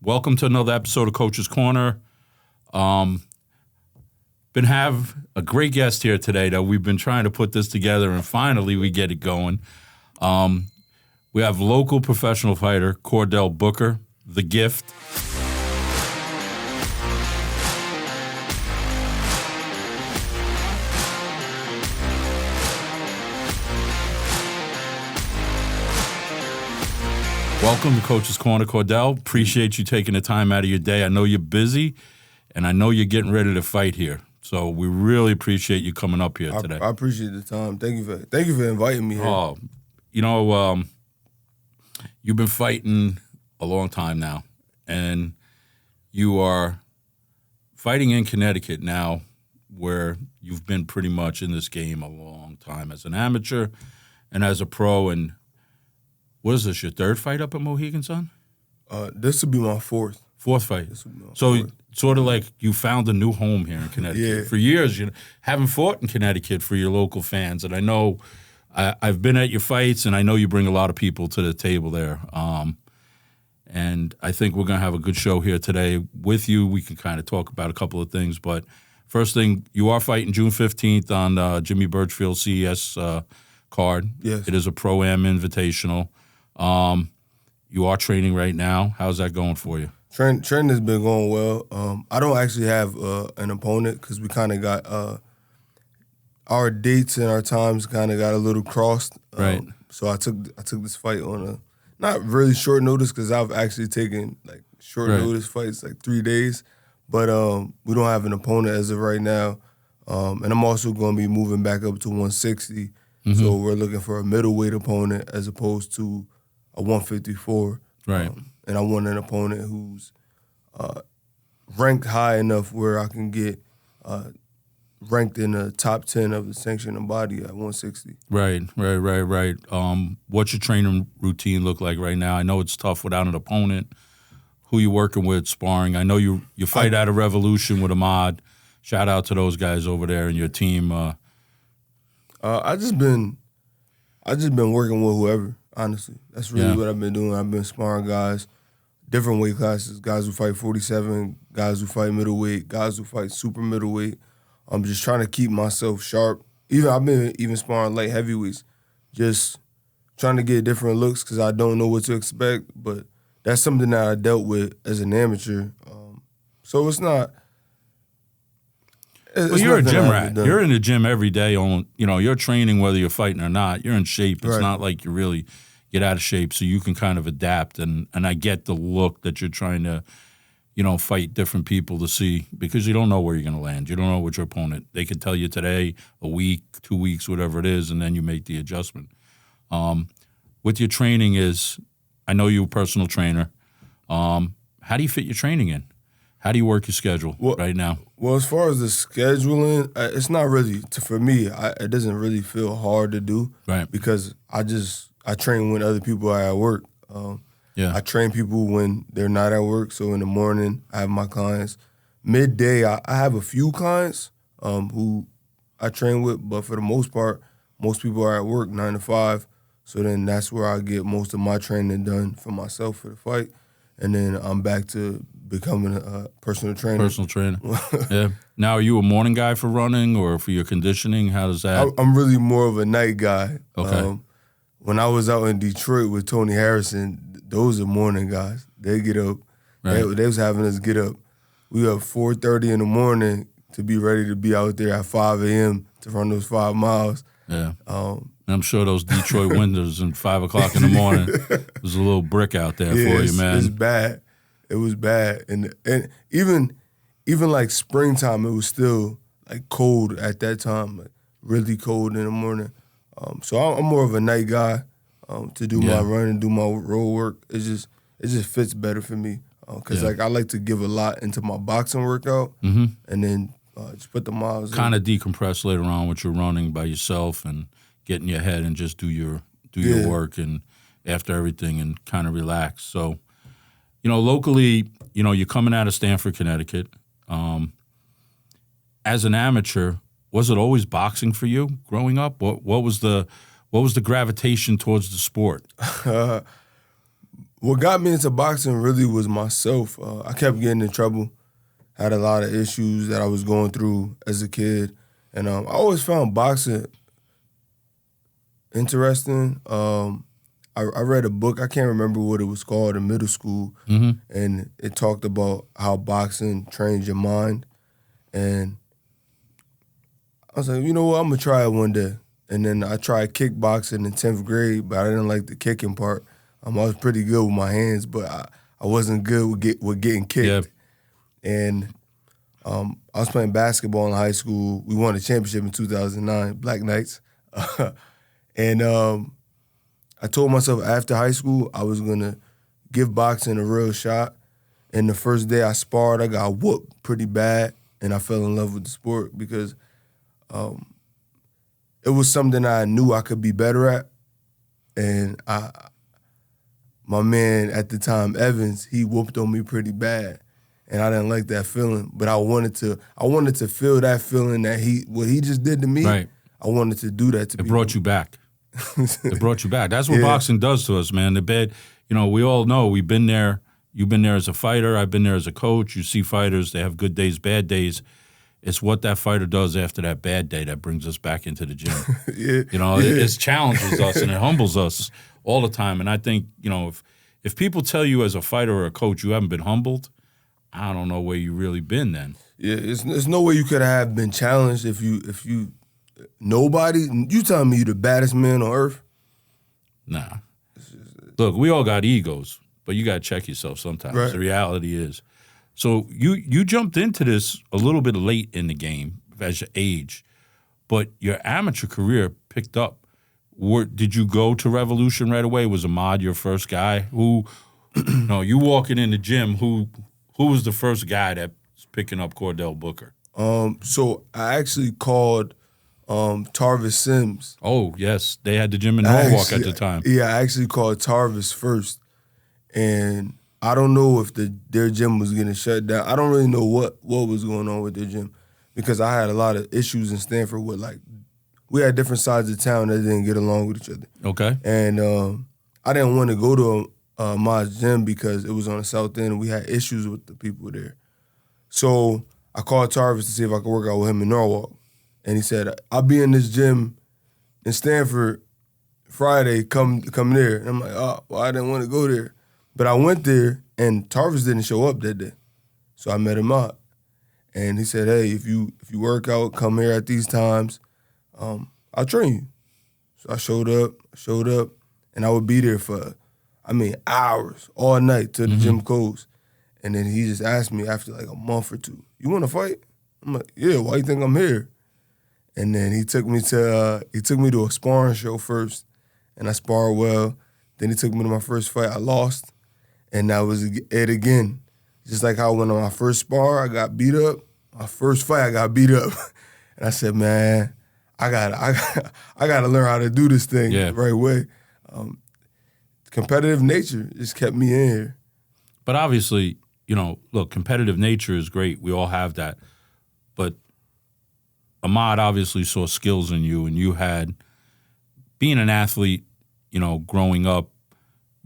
Welcome to another episode of Coach's Corner. Have a great guest here today that we've been trying to put this together, and finally we get it going. We have local professional fighter Cordell Booker, the Gift. Welcome to Coach's Corner, Cordell. Appreciate you taking the time out of your day. I know you're busy, and I know you're getting ready to fight here. So we really appreciate you coming up here today. I appreciate the time. Thank you for inviting me here. Oh, you've been fighting a long time now, and you are fighting in Connecticut now, where you've been pretty much in this game a long time as an amateur and as a pro. And what is this, your third fight up at Mohegan Sun? This would be my fourth. Fourth fight. So sort of like you found a new home here in Connecticut. Yeah. For years, you haven't fought in Connecticut for your local fans. And I know I've been at your fights, and I know you bring a lot of people to the table there. And I think we're going to have a good show here today with you. We can kind of talk about a couple of things. But first thing, you are fighting June 15th on Jimmy Birchfield CES card. Yes. It is a Pro-Am Invitational. You are training right now. How's that going for you? Training has been going well. I don't actually have an opponent because we kind of got our dates and our times kind of got a little crossed. Right. So I took this fight on a not really short notice because I've actually taken like short notice fights, like 3 days. But we don't have an opponent as of right now. And I'm also going to be moving back up to 160. Mm-hmm. So we're looking for a middleweight opponent as opposed to a 154. Right. And I want an opponent who's ranked high enough where I can get ranked in the top 10 of the sanctioned body at 160. Right. What's your training routine look like right now? I know it's tough without an opponent. Who you working with, sparring? I know you fight out of Revolution with Ahmad. Shout out to those guys over there and your team. I just been working with whoever. Honestly, that's really what I've been doing. I've been sparring guys, different weight classes, guys who fight 47, guys who fight middleweight, guys who fight super middleweight. I'm just trying to keep myself sharp. I've been sparring light heavyweights, just trying to get different looks because I don't know what to expect. But that's something that I dealt with as an amateur. So it's not. Well, you're a gym rat. You're in the gym every day. You're training whether you're fighting or not. You're in shape. It's not like you really get out of shape, so you can kind of adapt. And I get the look that you're trying to, fight different people to see because you don't know where you're going to land. You don't know what your opponent. They could tell you today, a week, 2 weeks, whatever it is, and then you make the adjustment. With your training I know you're a personal trainer. How do you fit your training in? How do you work your schedule right now? Well, as far as the scheduling, it's not really, for me, it doesn't really feel hard to do. Right. Because I train when other people are at work. I train people when they're not at work. So in the morning, I have my clients. Midday, I have a few clients who I train with, but for the most part, most people are at work 9 to 5. So then that's where I get most of my training done for myself for the fight. And then I'm back to becoming a personal trainer. Personal trainer. Yeah. Now, are you a morning guy for running or for your conditioning? How does that? I'm really more of a night guy. Okay. When I was out in Detroit with Tony Harrison, those are morning guys. They get up. Right. They was having us get up. We up 4:30 in the morning to be ready to be out there at 5 a.m. to run those 5 miles. Yeah. I'm sure those Detroit winters and 5 o'clock in the morning was a little brick out there for you, man. It's bad. It was bad, and even like springtime, it was still like cold at that time, like really cold in the morning. So I'm more of a night guy to do my running, do my road work. It just fits better for me because I like to give a lot into my boxing workout, and then just put the miles. Kind of decompress later on with your running by yourself and get in your head and just do your work and after everything and kind of relax. So. Locally, you're coming out of Stamford, Connecticut. As an amateur, was it always boxing for you growing up? What was the gravitation towards the sport? What got me into boxing really was myself. I kept getting in trouble, had a lot of issues that I was going through as a kid. And I always found boxing interesting. I read a book, I can't remember what it was called, in middle school, and it talked about how boxing trains your mind. And I was like, you know what, I'm going to try it one day. And then I tried kickboxing in 10th grade, but I didn't like the kicking part. I was pretty good with my hands, but I wasn't good with getting kicked. Yep. And I was playing basketball in high school. We won a championship in 2009, Black Knights. And I told myself after high school I was going to give boxing a real shot. And the first day I sparred, I got whooped pretty bad, and I fell in love with the sport because it was something I knew I could be better at. And my man at the time, Evans, he whooped on me pretty bad. And I didn't like that feeling, but I wanted to feel that feeling that what he just did to me. Right. I wanted to do that to people. It brought you back. It brought you back. That's what boxing does to us, man. We all know we've been there. You've been there as a fighter. I've been there as a coach. You see fighters, they have good days, bad days. It's what that fighter does after that bad day that brings us back into the gym. It challenges us and it humbles us all the time. And I think, if people tell you as a fighter or a coach you haven't been humbled, I don't know where you really been then. Yeah, there's no way you could have been challenged if you nobody. You telling me you the baddest man on earth? Nah. Look, we all got egos, but you got to check yourself sometimes. Right. The reality is. So you jumped into this a little bit late in the game as your age, but your amateur career picked up. Did you go to Revolution right away? Was Ahmad your first guy? Who, you walking in the gym, who was the first guy that's picking up Cordell Booker? So I actually called Tarvis Sims. Oh, yes. They had the gym in Norwalk at the time. Yeah, I actually called Tarvis first. And I don't know if their gym was getting shut down. I don't really know what was going on with their gym because I had a lot of issues in Stanford with, we had different sides of town that didn't get along with each other. Okay. And I didn't want to go to my gym because it was on the South End and we had issues with the people there. So I called Tarvis to see if I could work out with him in Norwalk. And he said, I'll be in this gym in Stanford Friday, come there. And I'm like, oh, well, I didn't want to go there. But I went there, and Tarvis didn't show up that day. So I met him out. And he said, hey, if you work out, come here at these times, I'll train you. So I showed up, and I would be there for, hours, all night till the gym closed. And then he just asked me after a month or two, you want to fight? I'm like, yeah, why you think I'm here? And then he took me to a sparring show first, and I sparred well. Then he took me to my first fight. I lost. And that was it again. Just like how when on my first spar, I got beat up. My first fight, I got beat up. And I said, man, I gotta learn how to do this thing the right way. Competitive nature just kept me in here. But obviously, look, competitive nature is great. We all have that. But Ahmad obviously saw skills in you, and you had, being an athlete, growing up,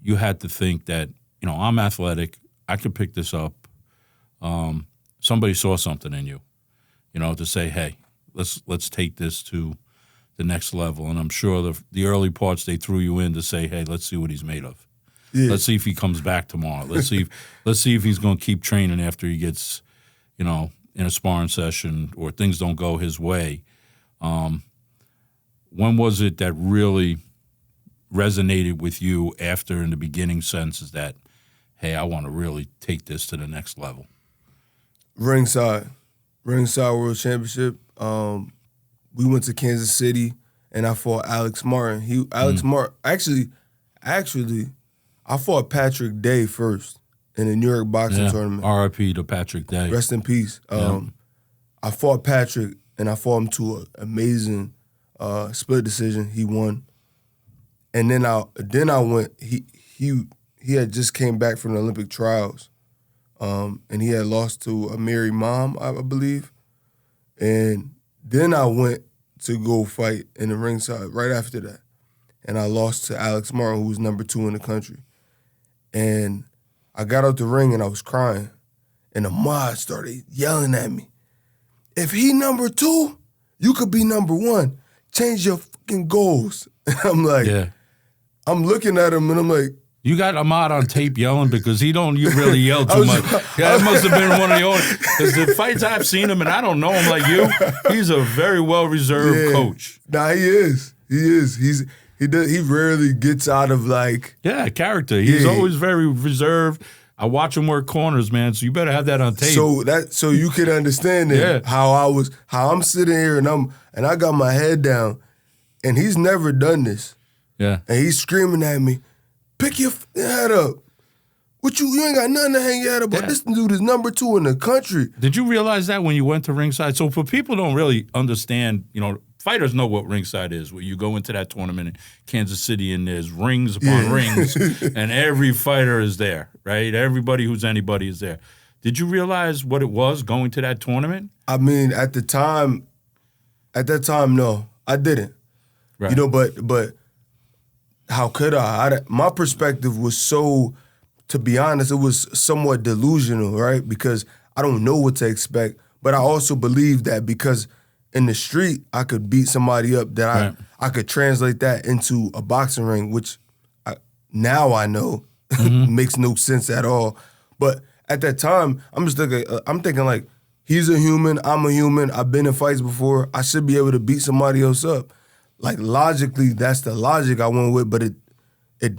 you had to think that, I'm athletic. I could pick this up. Somebody saw something in you, to say, hey, let's take this to the next level. And I'm sure the early parts they threw you in to say, hey, let's see what he's made of. Yeah. Let's see if he comes back tomorrow. Let's see if he's going to keep training after he gets, in a sparring session or things don't go his way. When was it that really resonated with you after in the beginning senses that, hey, I want to really take this to the next level? Ringside World Championship. We went to Kansas City, and I fought Alex Martin. Martin, actually, I fought Patrick Day first in the New York boxing tournament. R.I.P. to Patrick Day. Rest in peace. I fought Patrick, and I fought him to an amazing split decision. He won. And then I went. He had just came back from the Olympic trials, and he had lost to Amir Imam, I believe. And then I went to go fight in the ringside right after that, and I lost to Alex Martin, who was number 2 in the country. And I got out the ring and I was crying. And the mod started yelling at me. If he number 2, you could be number 1. Change your fucking goals. And I'm like, I'm looking at him and I'm like, you got Ahmad on tape yelling because you really yell too much. Yeah, that must have been one of the only, because the fights I've seen him and I don't know him like you, he's a very well-reserved coach. Nah, he is. He rarely gets out of like... Yeah, character. He's always very reserved. I watch him work corners, man, so you better have that on tape. So you can understand it, how I'm sitting here and I got my head down and he's never done this. Yeah. And he's screaming at me, pick your head up. You ain't got nothing to hang your head up. But this dude is number 2 in the country. Did you realize that when you went to ringside? So for people who don't really understand, fighters know what ringside is. Where you go into that tournament in Kansas City and there's rings upon rings, and every fighter is there, right? Everybody who's anybody is there. Did you realize what it was going to that tournament? I mean, at that time, no, I didn't. Right. But how could I? My perspective was so, to be honest, it was somewhat delusional, right? Because I don't know what to expect, but I also believe that because in the street I could beat somebody up, that I could translate that into a boxing ring, which now I know makes no sense at all. But at that time, I'm thinking like, he's a human, I'm a human, I've been in fights before, I should be able to beat somebody else up. Like, logically, that's the logic I went with, but it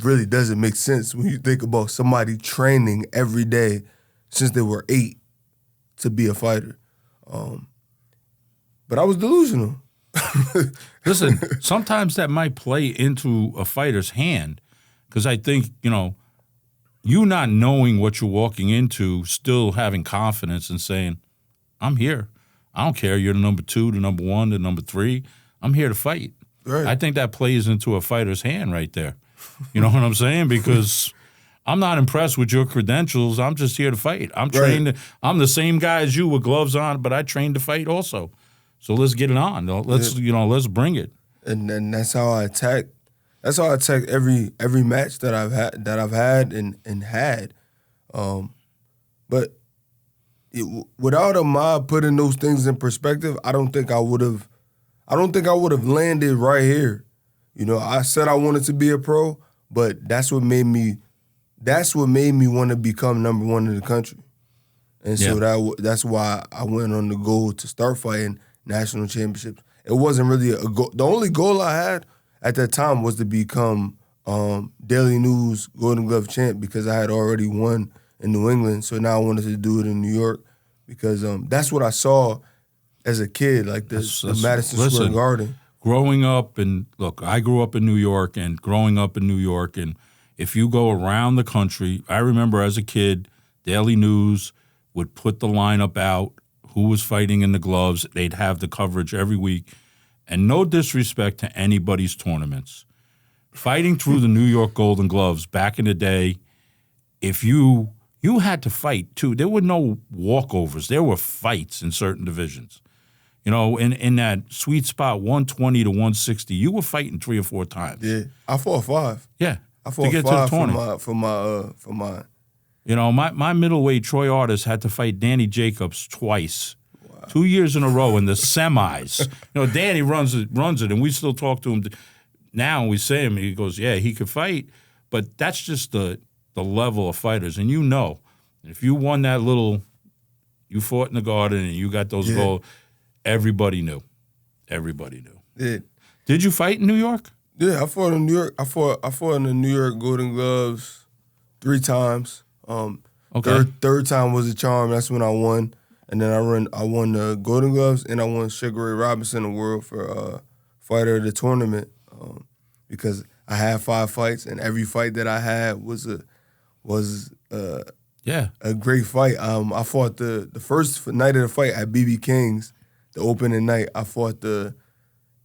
really doesn't make sense when you think about somebody training every day since they were 8 to be a fighter. But I was delusional. Listen, sometimes that might play into a fighter's hand, because I think, you not knowing what you're walking into, still having confidence and saying, I'm here. I don't care. You're the number 2, the number 1, the number 3. I'm here to fight. Right. I think that plays into a fighter's hand right there. You know what I'm saying? Because I'm not impressed with your credentials. I'm just here to fight. I'm trained. I'm the same guy as you with gloves on, but I trained to fight also. So let's get it on. Let's bring it. And that's how I attack. That's how I attack every match that I've had and had. But without Ahmad putting those things in perspective, I don't think I would have landed right here. I said I wanted to be a pro, but that's what made me want to become number 1 in the country. And so that's why I went on the goal to start fighting national championships. It wasn't really a goal. The only goal I had at that time was to become Daily News Golden Glove champ, because I had already won in New England. So now I wanted to do it in New York, because that's what I saw as a kid, like the Madison Square Garden. Growing up, I grew up in New York, and growing up in New York, and if you go around the country, I remember as a kid, Daily News would put the lineup out, who was fighting in the gloves. They'd have the coverage every week. And no disrespect to anybody's tournaments. Fighting through the New York Golden Gloves back in the day, if you had to fight too, there were no walkovers. There were fights in certain divisions. In that sweet spot, 120 to 160, you were fighting 3 or 4 times. Yeah, I fought 5. Yeah, I fought 5 for mine. My middleweight Troy Artis had to fight Danny Jacobs twice, 2 years in a row in the semis. Danny runs it, and we still talk to him now. And we say him, he goes, yeah, he could fight, but that's just the level of fighters. And if you won that you fought in the Garden and you got those goals. Everybody knew. Yeah. Did you fight in New York? Yeah, I fought in New York. I fought in the New York Golden Gloves 3 times. Third time was a charm. That's when I won. And then I won the Golden Gloves, and I won Sugar Ray Robinson Award for fighter of the tournament, because I had 5 fights, and every fight that I had was a great fight. I fought the first night of the fight at BB King's. The opening night, I fought the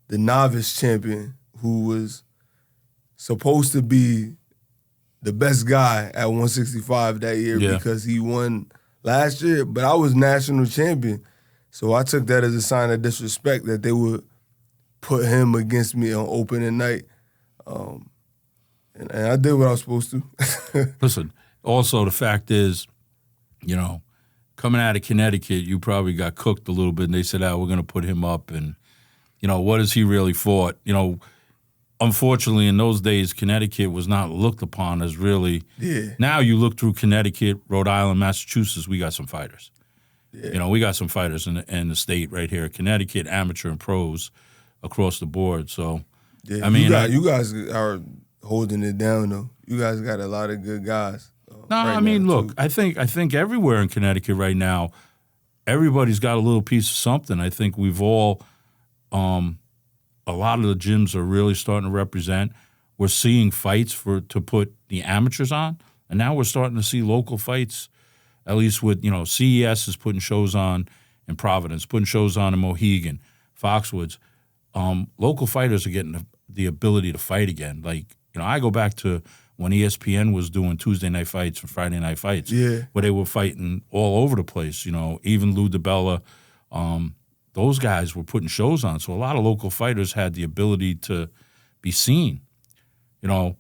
novice champion, who was supposed to be the best guy at 165 that year because he won last year, but I was national champion. So I took that as a sign of disrespect that they would put him against me on opening night. And I did what I was supposed to. Listen, also the fact is, you know, coming out of Connecticut, you probably got cooked a little bit, and they said, we're going to put him up. And, you know, what has he really fought? You know, unfortunately, in those days, Connecticut was not looked upon as really. Yeah. Now you look through Connecticut, Rhode Island, Massachusetts, we got some fighters. Yeah. You know, we got some fighters in the state right here. Connecticut, amateur and pros across the board. So, yeah, I mean, you guys are holding it down, though. You guys got a lot of good guys. No, right I mean, look, too. I think everywhere in Connecticut right now, everybody's got a little piece of something. I think we've all, a lot of the gyms are really starting to represent. We're seeing fights to put the amateurs on, and now we're starting to see local fights, at least with, you know, CES is putting shows on in Providence, putting shows on in Mohegan, Foxwoods. Local fighters are getting the ability to fight again. Like, you know, I go back to when ESPN was doing Tuesday night fights and Friday night fights, where they were fighting all over the place. You know, even Lou DiBella, those guys were putting shows on. So a lot of local fighters had the ability to be seen. You know,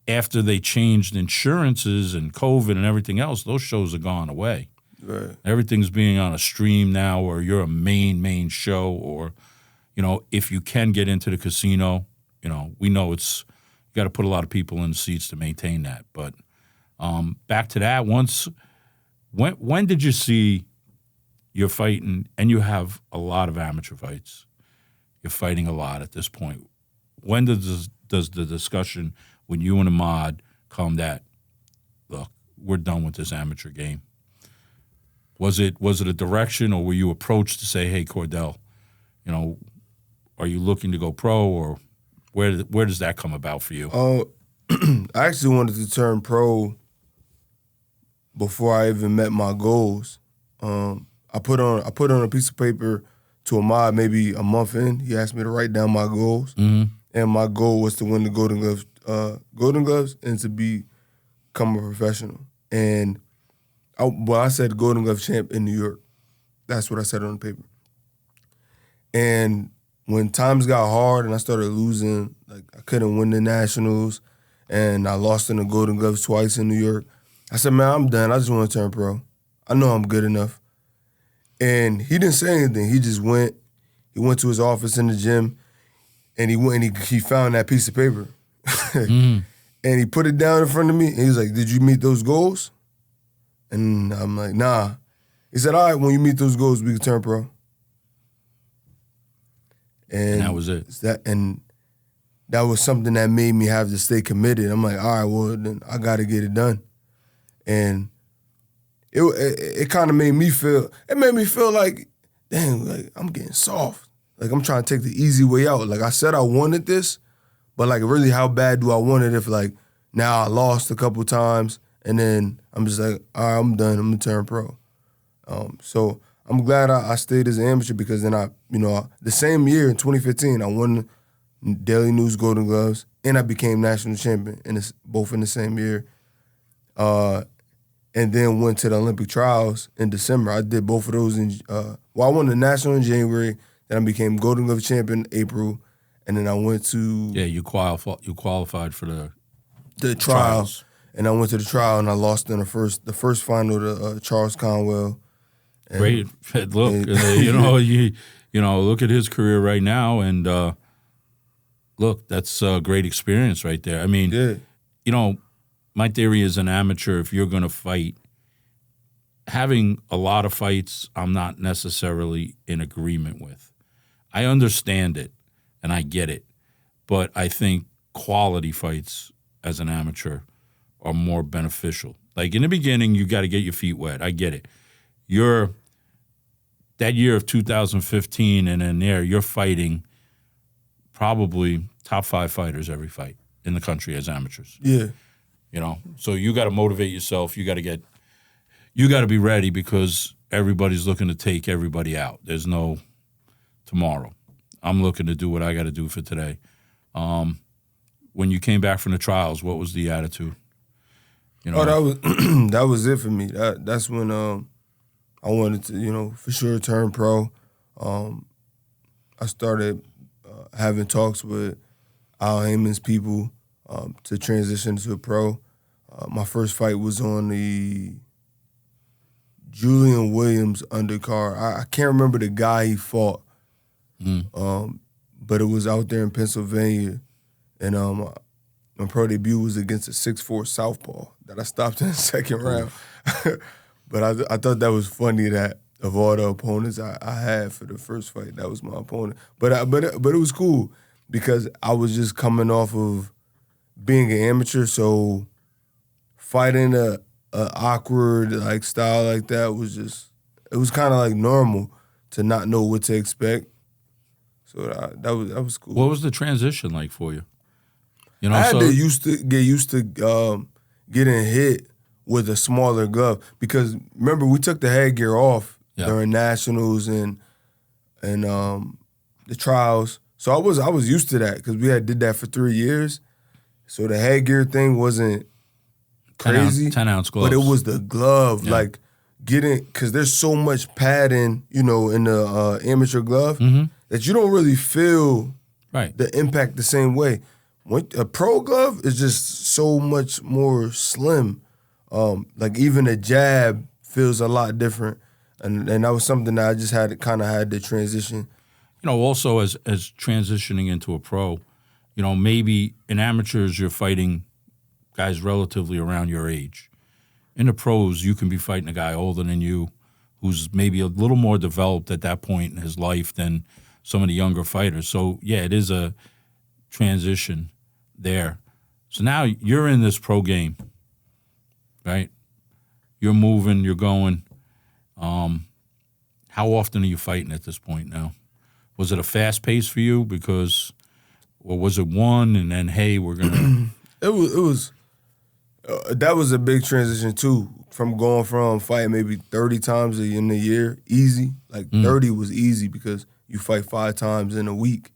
after they changed insurances and COVID and everything else, those shows are gone away. Right. Everything's being on a stream now, or you're a main show, or, you know, if you can get into the casino, you know, we know it's, you got to put a lot of people in the seats to maintain that. But back to that, when did you see you're fighting, and you have a lot of amateur fights, you're fighting a lot at this point. When does the discussion, when you and Ahmad come that, look, we're done with this amateur game? Was it a direction, or were you approached to say, hey, Cordell, you know, are you looking to go pro, or where does that come about for you? I actually wanted to turn pro before I even met my goals. I put on a piece of paper to Ahmad maybe a month in. He asked me to write down my goals, and my goal was to win the Golden Gloves and to become a professional. And I said Golden Glove champ in New York. That's what I said on the paper. And when times got hard and I started losing, like I couldn't win the nationals, and I lost in the Golden Gloves twice in New York, I said, man, I'm done. I just want to turn pro. I know I'm good enough. And he didn't say anything. He just went. He went to his office in the gym, and he went and he found that piece of paper. And he put it down in front of me, and he was like, did you meet those goals? And I'm like, nah. He said, all right, when you meet those goals, we can turn pro. And that was it. That was something that made me have to stay committed. I'm like, all right, well, then I got to get it done. And it kind of made me feel like, dang, like I'm getting soft. Like I'm trying to take the easy way out. Like I said I wanted this, but like really how bad do I want it if like now I lost a couple times and then I'm just like, all right, I'm done. I'm going to turn pro. So I'm glad I stayed as an amateur because then the same year in 2015, I won Daily News Golden Gloves and I became national champion both in the same year. And then went to the Olympic trials in December. I did both of those I won the national in January, then I became Golden Glove champion in April, and then I went to you qualified for the trials. And I went to the trial and I lost in the first final to Charles Conwell. And, great. Look, look at his career right now, and look, that's a great experience right there. I mean, my theory is an amateur, if you're going to fight, having a lot of fights, I'm not necessarily in agreement with. I understand it, and I get it, but I think quality fights as an amateur are more beneficial. Like in the beginning, you got to get your feet wet. I get it. That year of 2015 and in there, you're fighting probably top 5 fighters every fight in the country as amateurs. Yeah. So you got to motivate yourself. You got to be ready because everybody's looking to take everybody out. There's no tomorrow. I'm looking to do what I got to do for today. When you came back from the trials, what was the attitude? That was it for me. That's when I wanted to, for sure turn pro. I started having talks with Al Heyman's people. to transition to a pro. My first fight was on the Julian Williams undercard. I can't remember the guy he fought, but it was out there in Pennsylvania, and my pro debut was against a 6'4" southpaw that I stopped in the second round. But I thought that was funny that of all the opponents I had for the first fight, that was my opponent. But it was cool because I was just coming off of being an amateur, so fighting a awkward like style like that was just, it was kind of like normal to not know what to expect. So that was cool. What was the transition like for you? I had to get used to getting hit with a smaller glove because remember we took the headgear off during nationals and the trials. So I was used to that because we did that for 3 years. So the headgear thing wasn't crazy. 10-ounce gloves. But it was the glove, like getting, because there's so much padding, in the amateur glove that you don't really feel the impact the same way. A pro glove is just so much more slim. Like even a jab feels a lot different. And that was something that I just had to transition. Also as transitioning into a pro, maybe in amateurs you're fighting guys relatively around your age. In the pros, you can be fighting a guy older than you who's maybe a little more developed at that point in his life than some of the younger fighters. So, yeah, it is a transition there. So now you're in this pro game, right? You're moving, you're going. How often are you fighting at this point now? Was it a fast pace for you or was it one and then, hey, we're going to... It was that was a big transition too, from going from fighting maybe 30 times in a year, easy. Like 30 was easy because you fight 5 times in a week.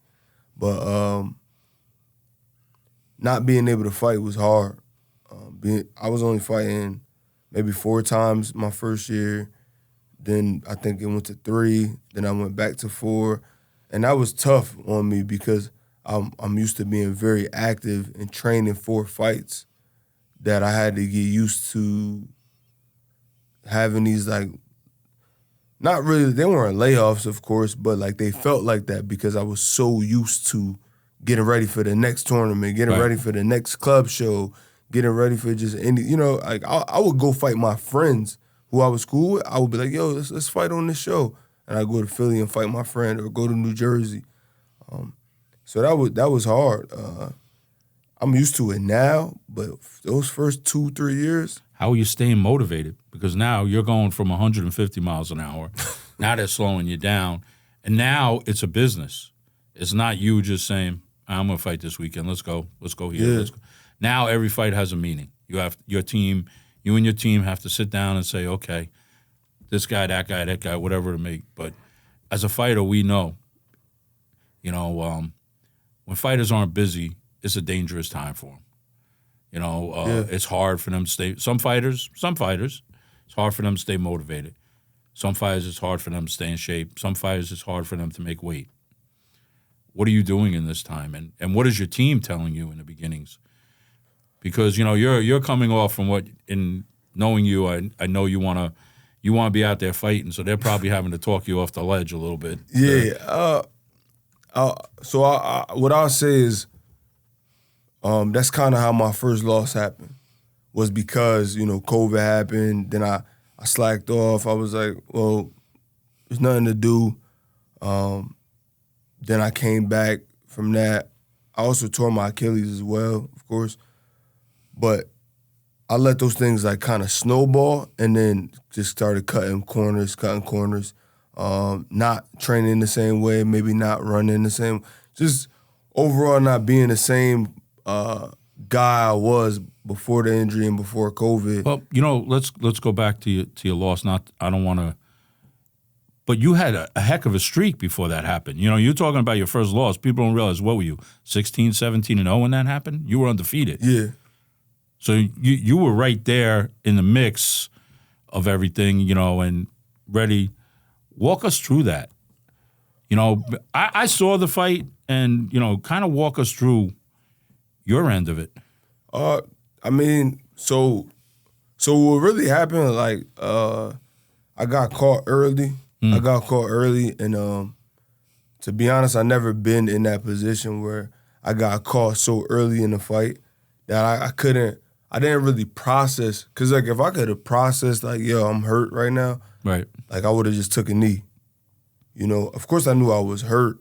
But not being able to fight was hard. I was only fighting maybe 4 times my first year. Then I think it went to 3. Then I went back to 4. And that was tough on me because I'm used to being very active and training for fights, that I had to get used to having these, like, not really, they weren't layoffs, of course, but like they felt like that because I was so used to getting ready for the next tournament, getting ready for the next club show, getting ready for just any, like I would go fight my friends who I was cool with. I would be like, yo, let's fight on this show. And I'd go to Philly and fight my friend or go to New Jersey. So that was hard. I'm used to it now, but those first 2-3 years. How are you staying motivated? Because now you're going from 150 miles an hour. Now they're slowing you down. And now it's a business. It's not you just saying, I'm going to fight this weekend. Let's go here. Yeah. Let's go. Now every fight has a meaning. You and your team have to sit down and say, okay, this guy, that guy, whatever to make. But as a fighter, we know, when fighters aren't busy, it's a dangerous time for them. It's hard for them to stay. Some fighters, it's hard for them to stay motivated. Some fighters, it's hard for them to stay in shape. Some fighters, it's hard for them to make weight. What are you doing in this time? And what is your team telling you in the beginnings? Because, you're coming off from in knowing you, I know you want to be out there fighting, so they're probably having to talk you off the ledge a little bit. Yeah. So what I'll say is, that's kind of how my first loss happened, was because, COVID happened. Then I slacked off. I was like, well, there's nothing to do. Then I came back from that. I also tore my Achilles as well, of course. But I let those things like kind of snowball and then just started cutting corners, not training the same way, maybe not running the same, just overall not being the same guy I was before the injury and before COVID. Well, let's go back to your loss. I don't want to, but you had a heck of a streak before that happened. You're talking about your first loss. People don't realize, what were you, 16, 17-0 when that happened? You were undefeated. Yeah. So you were right there in the mix of everything, and ready. Walk us through that. I saw the fight and, kind of walk us through your end of it. I mean, so what really happened? Like, I got caught early. I got caught early, and to be honest, I never been in that position where I got caught so early in the fight that I didn't really process. Cause like if I could have processed like, yo, I'm hurt right now, right? Like I would have just took a knee. You know, of course I knew I was hurt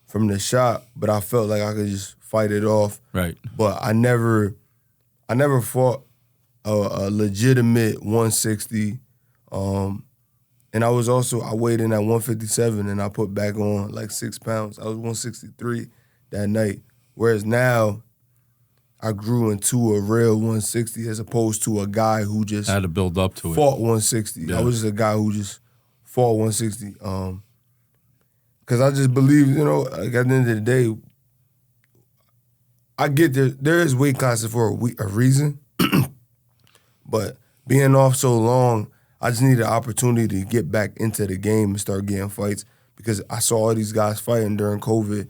from the shot, but I felt like I could just fight it off. Right. But I never fought a legitimate 160. And I weighed in at 157 and I put back on like 6 pounds. I was 163 that night. Whereas now I grew into a real 160 as opposed to a guy who just had to build up to fought 160. Yeah. I was just a guy who just fought 160. Because I just believe, you know, like at the end of the day, I get there is weight classes for a reason. But being off so long, I just needed an opportunity to get back into the game and start getting fights because I saw all these guys fighting during COVID,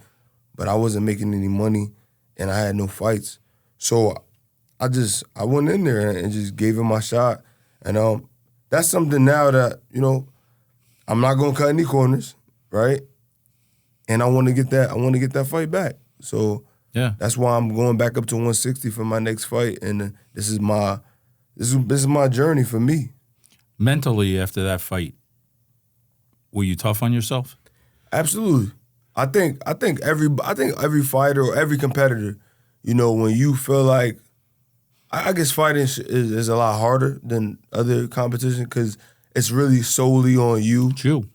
but I wasn't making any money and I had no fights. So I went in there and just gave it my shot. And that's something now that, you know, I'm not gonna cut any corners, right? And I want to get that fight back. So yeah, that's why I'm going back up to 160 for my next fight. And this is my journey for me. Mentally, after that fight, were you tough on yourself? Absolutely. I think every fighter or every competitor, you know, when you feel like, I guess fighting is a lot harder than other competition because it's really solely on you. It's you.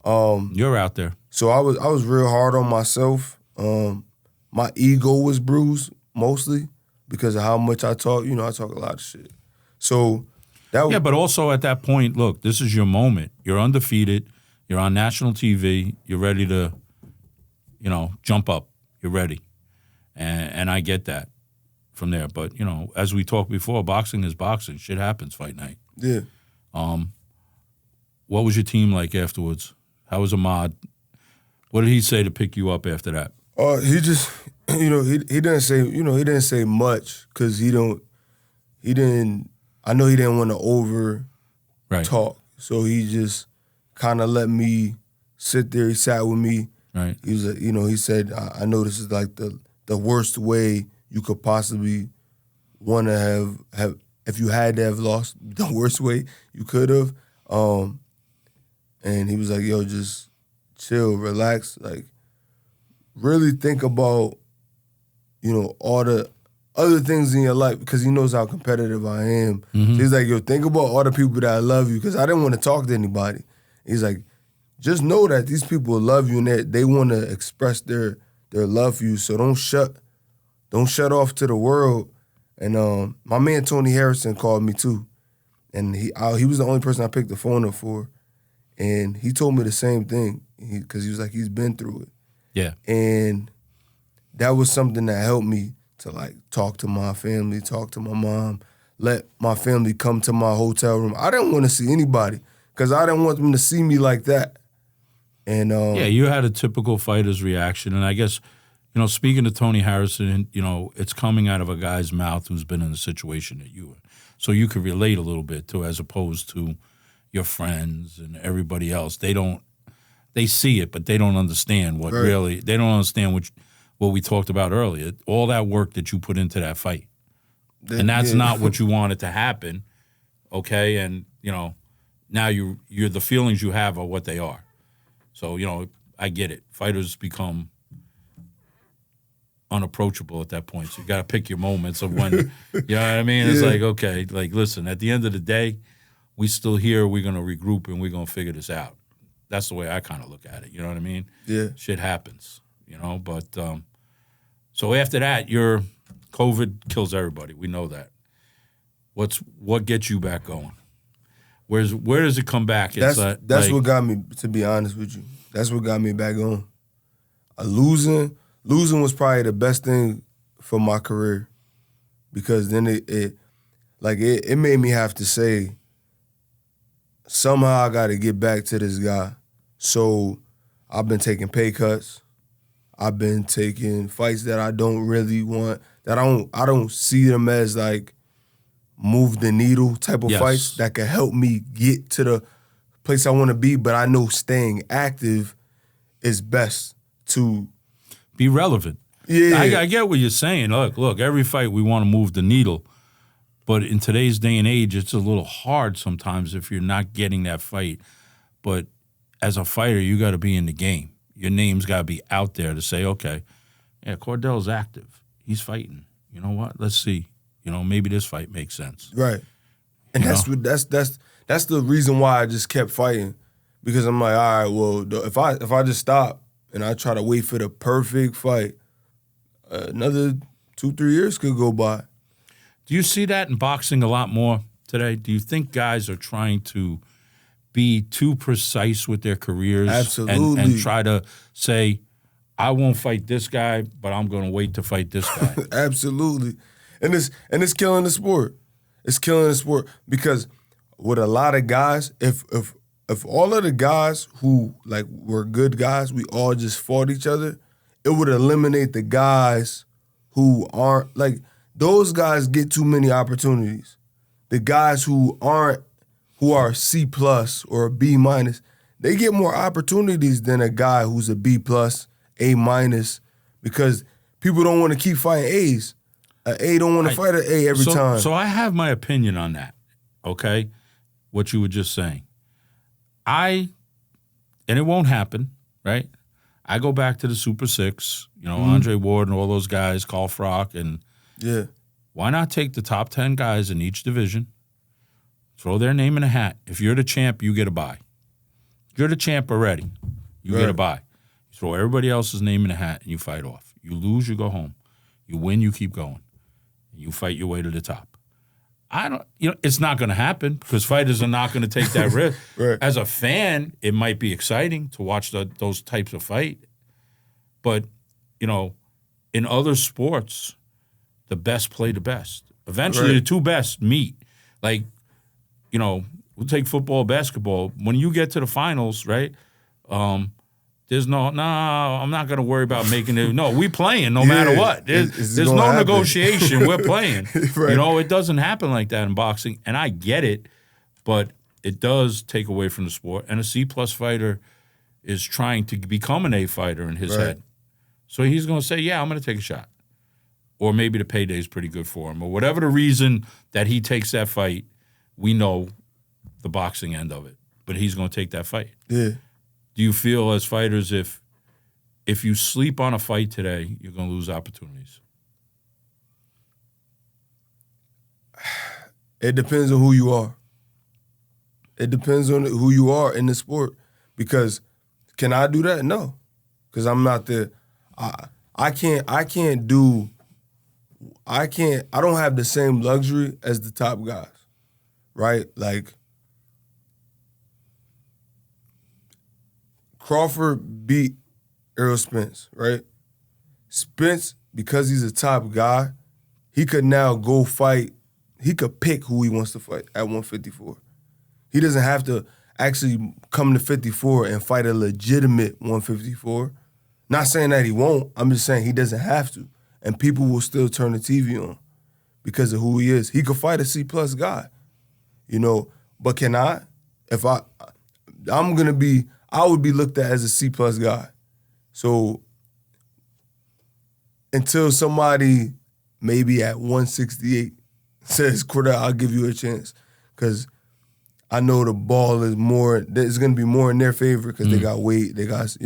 You're out there. So I was real hard on myself. My ego was bruised mostly because of how much I talk. You know, I talk a lot of shit. So. Yeah, but also at that point, look, this is your moment. You're undefeated. You're on national TV. You're ready to, you know, jump up. You're ready. And I get that from there. But, you know, as we talked before, boxing is boxing. Shit happens fight night. Yeah. What was your team like afterwards? How was Ahmad? What did he say to pick you up after that? He just, you know, he didn't say much because he didn't. I know he didn't want to over talk, so he just kind of let me sit there. He sat with me. Right. He was, you know, he said, "I know this is like the worst way you could possibly want to have if you had to have lost, the worst way you could have." And he was like, "Yo, just chill, relax, like really think about, you know, all the other things in your life," because he knows how competitive I am. Mm-hmm. So he's like, yo, think about all the people that love you, because I didn't want to talk to anybody. He's like, just know that these people love you and they want to express their love for you. So don't shut off to the world. And my man Tony Harrison called me too, and he was the only person I picked the phone up for, and he told me the same thing because he was like, he's been through it. Yeah, and that was something that helped me to like talk to my family, talk to my mom, let my family come to my hotel room. I didn't want to see anybody because I didn't want them to see me like that. And yeah, you had a typical fighter's reaction. And I guess, you know, speaking to Tony Harrison, you know, it's coming out of a guy's mouth who's been in the situation that you were. So you could relate a little bit to, as opposed to your friends and everybody else. They see it, but they don't understand what really, they don't understand what we talked about earlier, all that work that you put into that fight. And that's not what you wanted to happen, okay? And, you know, now you're the feelings you have are what they are. So, you know, I get it. Fighters become unapproachable at that point. So you got to pick your moments of when, you know what I mean? Yeah. It's like, okay, like, listen, at the end of the day, we still here, we're going to regroup and we're going to figure this out. That's the way I kind of look at it, you know what I mean? Yeah. Shit happens, you know, but so after that, your COVID kills everybody. We know that. What gets you back going? Where does it come back? That's what got me, to be honest with you. That's what got me back on. Losing was probably the best thing for my career, because then it made me have to say, somehow I got to get back to this guy. So I've been taking pay cuts. I've been taking fights that I don't really want, that I don't see them as like move the needle type of fights that can help me get to the place I want to be. But I know staying active is best to be relevant. Yeah, I get what you're saying. Look, every fight we want to move the needle, but in today's day and age, it's a little hard sometimes if you're not getting that fight. But as a fighter, you got to be in the game. Your name's got to be out there to say, okay, yeah, Cordell's active. He's fighting. You know what? Let's see. You know, maybe this fight makes sense. Right. And that's the reason why I just kept fighting, because I'm like, all right, well, if I just stop and I try to wait for the perfect fight, another 2-3 years could go by. Do you see that in boxing a lot more today? Do you think guys are trying to be too precise with their careers? Absolutely. And try to say, I won't fight this guy, but I'm going to wait to fight this guy? Absolutely. And it's killing the sport. It's killing the sport because with a lot of guys, if all of the guys who like were good guys, we all just fought each other, it would eliminate the guys who aren't like those guys get too many opportunities. The guys who are C+ or a B-, they get more opportunities than a guy who's a B+, A-, because people don't want to keep fighting A's. An A don't want to fight an A every time. So I have my opinion on that, okay? What you were just saying. And it won't happen, right? I go back to the Super Six, Andre Ward and all those guys, Carl Frock, and why not take the top 10 guys in each division, throw their name in a hat. If you're the champ, you get a bye. If you're the champ already, you get a bye. You throw everybody else's name in a hat and you fight off. You lose, you go home. You win, you keep going. You fight your way to the top. It's not going to happen because fighters are not going to take that risk. Right. As a fan, it might be exciting to watch those types of fight. But, in other sports, the best play the best. Eventually, the two best meet. Like, we'll take football, basketball. When you get to the finals, right, there's no, I'm not going to worry about making it. No, we playing no matter what. There's no negotiation. We're playing. Right. It doesn't happen like that in boxing, and I get it, but it does take away from the sport. And a C+ fighter is trying to become an A fighter in his head. So he's going to say, yeah, I'm going to take a shot. Or maybe the payday is pretty good for him. Or whatever the reason that he takes that fight, we know the boxing end of it. But he's going to take that fight. Yeah. Do you feel as fighters if you sleep on a fight today, you're going to lose opportunities? It depends on who you are. It depends on who you are in the sport. Because can I do that? No. Because I'm not the I don't have the same luxury as the top guys. Right? Like Crawford beat Errol Spence, right? Spence, because he's a top guy, he could now go fight. He could pick who he wants to fight at 154. He doesn't have to actually come to 54 and fight a legitimate 154. Not saying that he won't. I'm just saying he doesn't have to. And people will still turn the TV on because of who he is. He could fight a C+ guy, But can I? I would be looked at as a C+ guy. So until somebody maybe at 168 says, Cordell, I'll give you a chance. Because I know the ball is more, it's going to be more in their favor because they got weight, they got,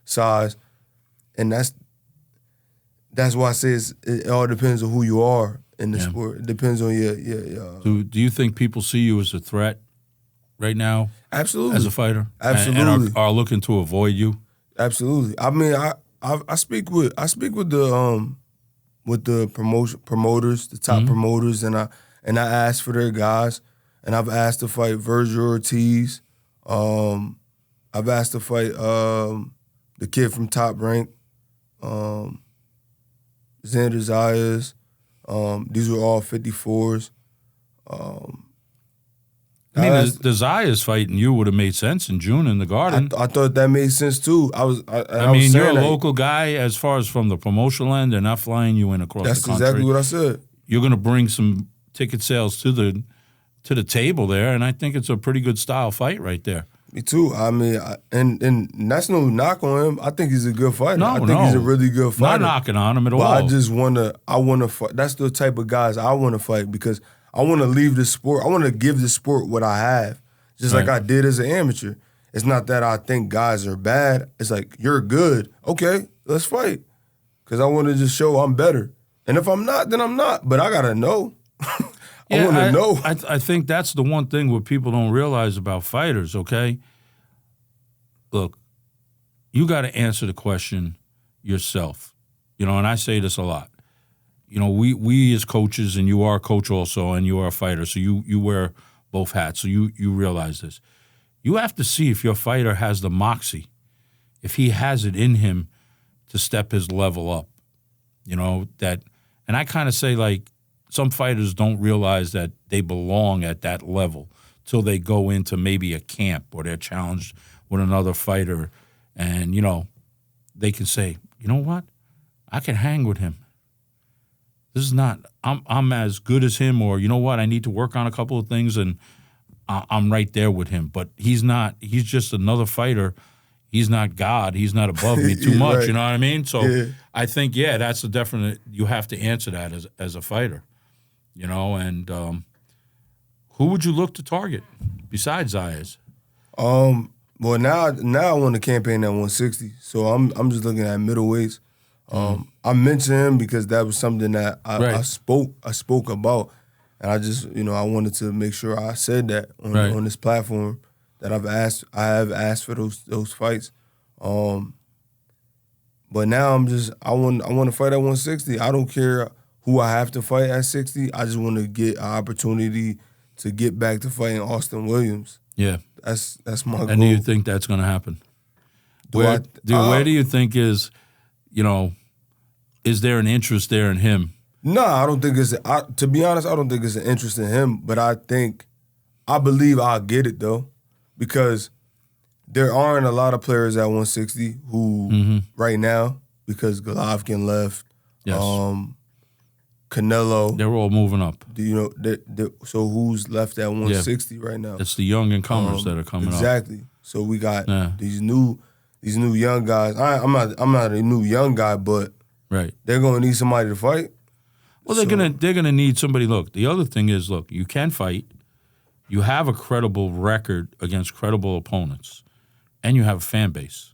size. And that's why I say it all depends on who you are in the sport. It depends on your Do you think people see you as a threat right now? Absolutely. As a fighter? Absolutely. And are looking to avoid you? Absolutely. I mean, I speak with the promoters, the top promoters, and I ask for their guys, and I've asked to fight Virgil Ortiz. I've asked to fight the kid from Top Rank, Xander Zayas. These were all 54s. I mean, the Zayas fighting you would have made sense in June in the Garden. I thought that made sense too. I mean, you're a local guy as far as from the promotional end. They're not flying you in across the country. That's exactly what I said. You're going to bring some ticket sales to the table there, and I think it's a pretty good style fight right there. Me too. I mean, and that's no knock on him. I think he's a good fighter. I think he's a really good fighter. Not knocking on him at all. But I want to fight. That's the type of guys I want to fight because I want to leave the sport. I want to give the sport what I have, just like I did as an amateur. It's not that I think guys are bad. It's like, you're good. Okay, let's fight. Because I want to just show I'm better. And if I'm not, then I'm not. But I got to know. I want to know. I think that's the one thing what people don't realize about fighters, okay? Look, you got to answer the question yourself. You know, and I say this a lot. You know, we as coaches, and you are a coach also, and you are a fighter, so you wear both hats, so you realize this. You have to see if your fighter has the moxie, if he has it in him to step his level up. You know, and I kind of say, like, some fighters don't realize that they belong at that level till they go into maybe a camp or they're challenged with another fighter, and, you know, they can say, you know what, I can hang with him. This is not, I'm as good as him, or, you know what, I need to work on a couple of things, and I'm right there with him. But he's not, he's just another fighter. He's not God. He's not above me too much, right. You know what I mean? So I think, that's a definite, you have to answer that as a fighter, you know, and who would you look to target besides Zayas? Well, now I want to campaign at 160, so I'm just looking at middleweights. I mentioned him because that was something that I spoke about, and I just, you know, I wanted to make sure I said that on this platform that I have asked for those fights. But now I want to fight at 160. I don't care who I have to fight at 60. I just want to get an opportunity to get back to fighting Austin Williams. Yeah, that's my goal. And do you think that's going to happen? Where do you think is, you know, is there an interest there in him? No, I don't think to be honest, I don't think it's an interest in him, but I believe I'll get it, though, because there aren't a lot of players at 160 who right now, because Golovkin left, Canelo. They're all moving up. You know, so who's left at 160 right now? It's the young incomers that are coming up. Exactly. So we got these new young guys. I'm not a new young guy, but they're going to need somebody to fight. Well, they're gonna need somebody. Look, the other thing is, look, you can fight. You have a credible record against credible opponents, and you have a fan base.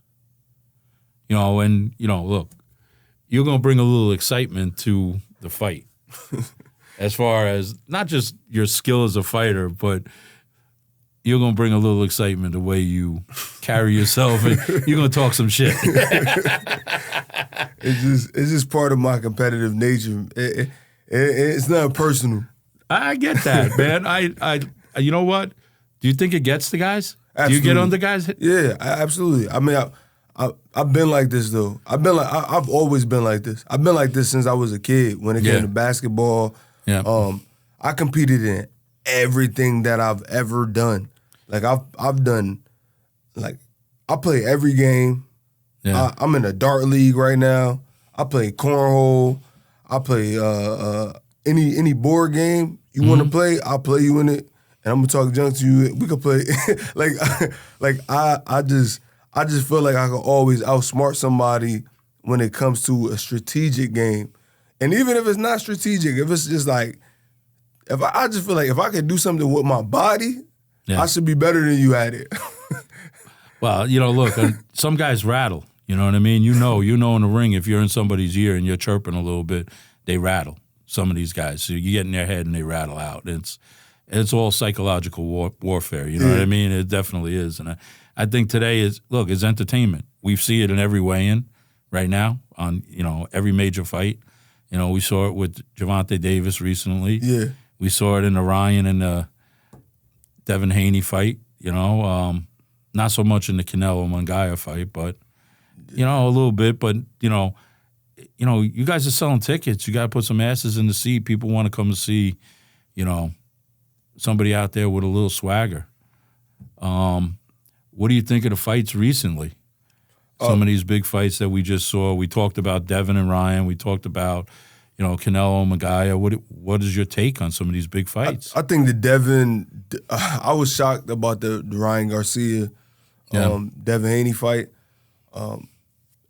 You know, and, you know, look, you're going to bring a little excitement to the fight. As far as not just your skill as a fighter, but you're going to bring a little excitement the way you carry yourself, and you're going to talk some shit. It's just part of my competitive nature. It's not personal. I get that, man. I you know what? Do you think it gets the guys? Absolutely. Do you get on the guys? Yeah, absolutely. I mean, I've been like this though. I've always been like this. I've been like this since I was a kid. When it came to basketball, I competed in everything that I've ever done. Like I've done, like I play every game. Yeah. I'm in a dart league right now. I play cornhole. I play any board game you want to play. I'll play you in it, and I'm gonna talk junk to you. We could play I just feel like I can always outsmart somebody when it comes to a strategic game, and even if it's not strategic, if it's just like I just feel like if I could do something with my body, I should be better than you at it. Well, you know, look, some guys rattle. You know what I mean? You know in the ring, if you're in somebody's ear and you're chirping a little bit, they rattle. Some of these guys, so you get in their head and they rattle out. It's all psychological warfare. You know what I mean? It definitely is, and I think today is entertainment. We see it in every weigh-in right now on, you know, every major fight. You know, we saw it with Gervonta Davis recently. Yeah, we saw it in the Ryan and the Devin Haney fight. You know, not so much in the Canelo Mungaya fight, but. You know, a little bit, but, you know, you guys are selling tickets. You got to put some asses in the seat. People want to come and see, you know, somebody out there with a little swagger. What do you think of the fights recently? Some of these big fights that we just saw. We talked about Devin and Ryan. We talked about, Canelo and Magaya. What is your take on some of these big fights? I think the Devin, I was shocked about the Ryan Garcia, Devin Haney fight. And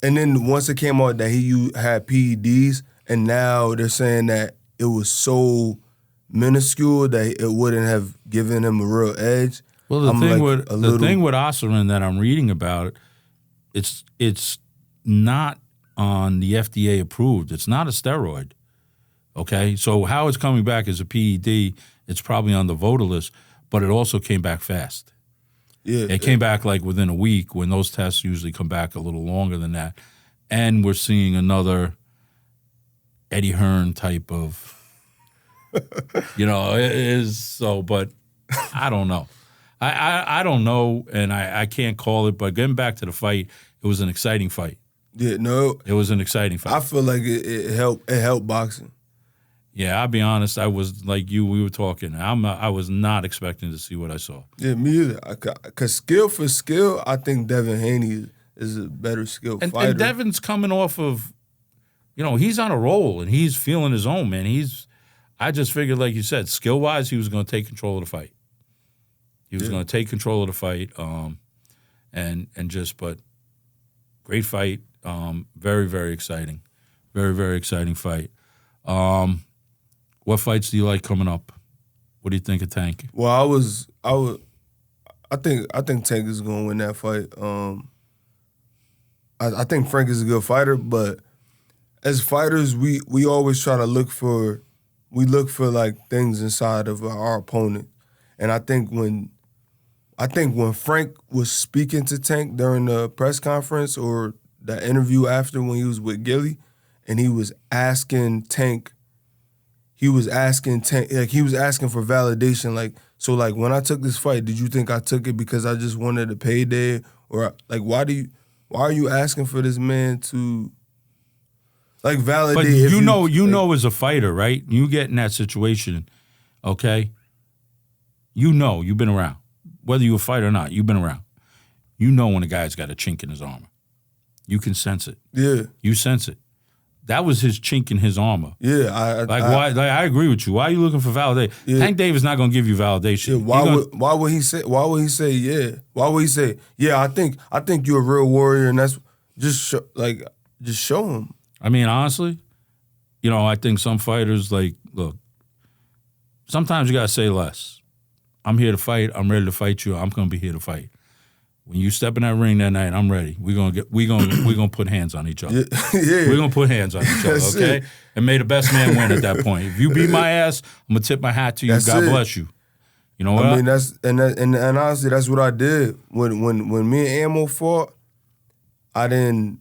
then once it came out that he had PEDs, and now they're saying that it was so minuscule that it wouldn't have given him a real edge. Well, the thing with Osserin that I'm reading about, it's not on the FDA approved. It's not a steroid. Okay, so how it's coming back as a PED, it's probably on the voter list, but it also came back fast. Yeah, it came back like within a week, when those tests usually come back a little longer than that. And we're seeing another Eddie Hearn type of, it is so, but I don't know. I don't know, and I can't call it, but getting back to the fight, it was an exciting fight. Yeah, no. It was an exciting fight. I feel like it helped boxing. Yeah, I'll be honest. I was like you. We were talking. I was not expecting to see what I saw. Yeah, me either. Because skill for skill, I think Devin Haney is a better skilled fighter. And Devin's coming off of, he's on a roll and he's feeling his own, man. I just figured, like you said, skill wise, he was going to take control of the fight. He was going to take control of the fight, but great fight. Very, very exciting. Very, very exciting fight. What fights do you like coming up? What do you think of Tank? Well, I think Tank is going to win that fight. I think Frank is a good fighter, but as fighters, we always try to look for like things inside of our opponent. And I think when Frank was speaking to Tank during the press conference or the interview after when he was with Gilly, and he was asking Tank, he was asking for validation, like when I took this fight, did you think I took it because I just wanted a payday, or like why are you asking for this man to like validate? But you know as a fighter, right? You get in that situation, okay? You've been around. Whether you're a fighter or not, you've been around. You know when a guy's got a chink in his armor. You can sense it. Yeah. You sense it. That was his chink in his armor. Yeah, I agree with you. Why are you looking for validation? Yeah. Hank Davis not gonna give you validation. Yeah, why would he say yeah? Why would he say yeah? I think you're a real warrior, and that's just show him. I mean, honestly, I think some fighters look. Sometimes you gotta say less. I'm here to fight. I'm ready to fight you. I'm gonna be here to fight. When you step in that ring that night, I'm ready. We're gonna put hands on each other. Yeah. We're gonna put hands on each other, okay? And may the best man win at that point. If you beat my ass, I'm gonna tip my hat to you. God bless you. You know what? I mean, and honestly, that's what I did when me and Ammo fought. I didn't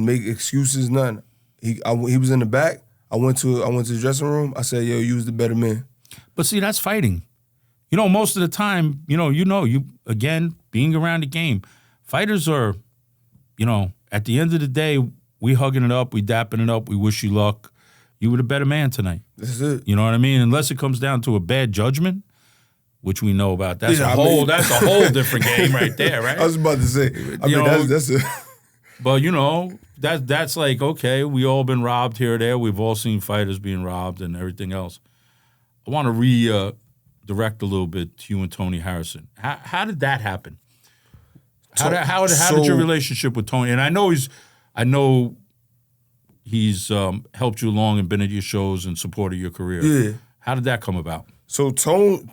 make excuses, nothing. He was in the back. I went to the dressing room. I said, "Yo, you was the better man." But see, that's fighting. Most of the time, you again, being around the game, fighters are, at the end of the day, we hugging it up, we dapping it up, we wish you luck. You were the better man tonight. That's it. You know what I mean? Unless it comes down to a bad judgment, which we know about. That's a whole different game right there, right? I was about to say. That's it. But that's like, okay, we all been robbed here or there. We've all seen fighters being robbed and everything else. I want to direct a little bit to you and Tony Harrison. How did that happen? How did your relationship with Tony? And I know he's helped you along and been at your shows and supported your career. Yeah. How did that come about? So Tony,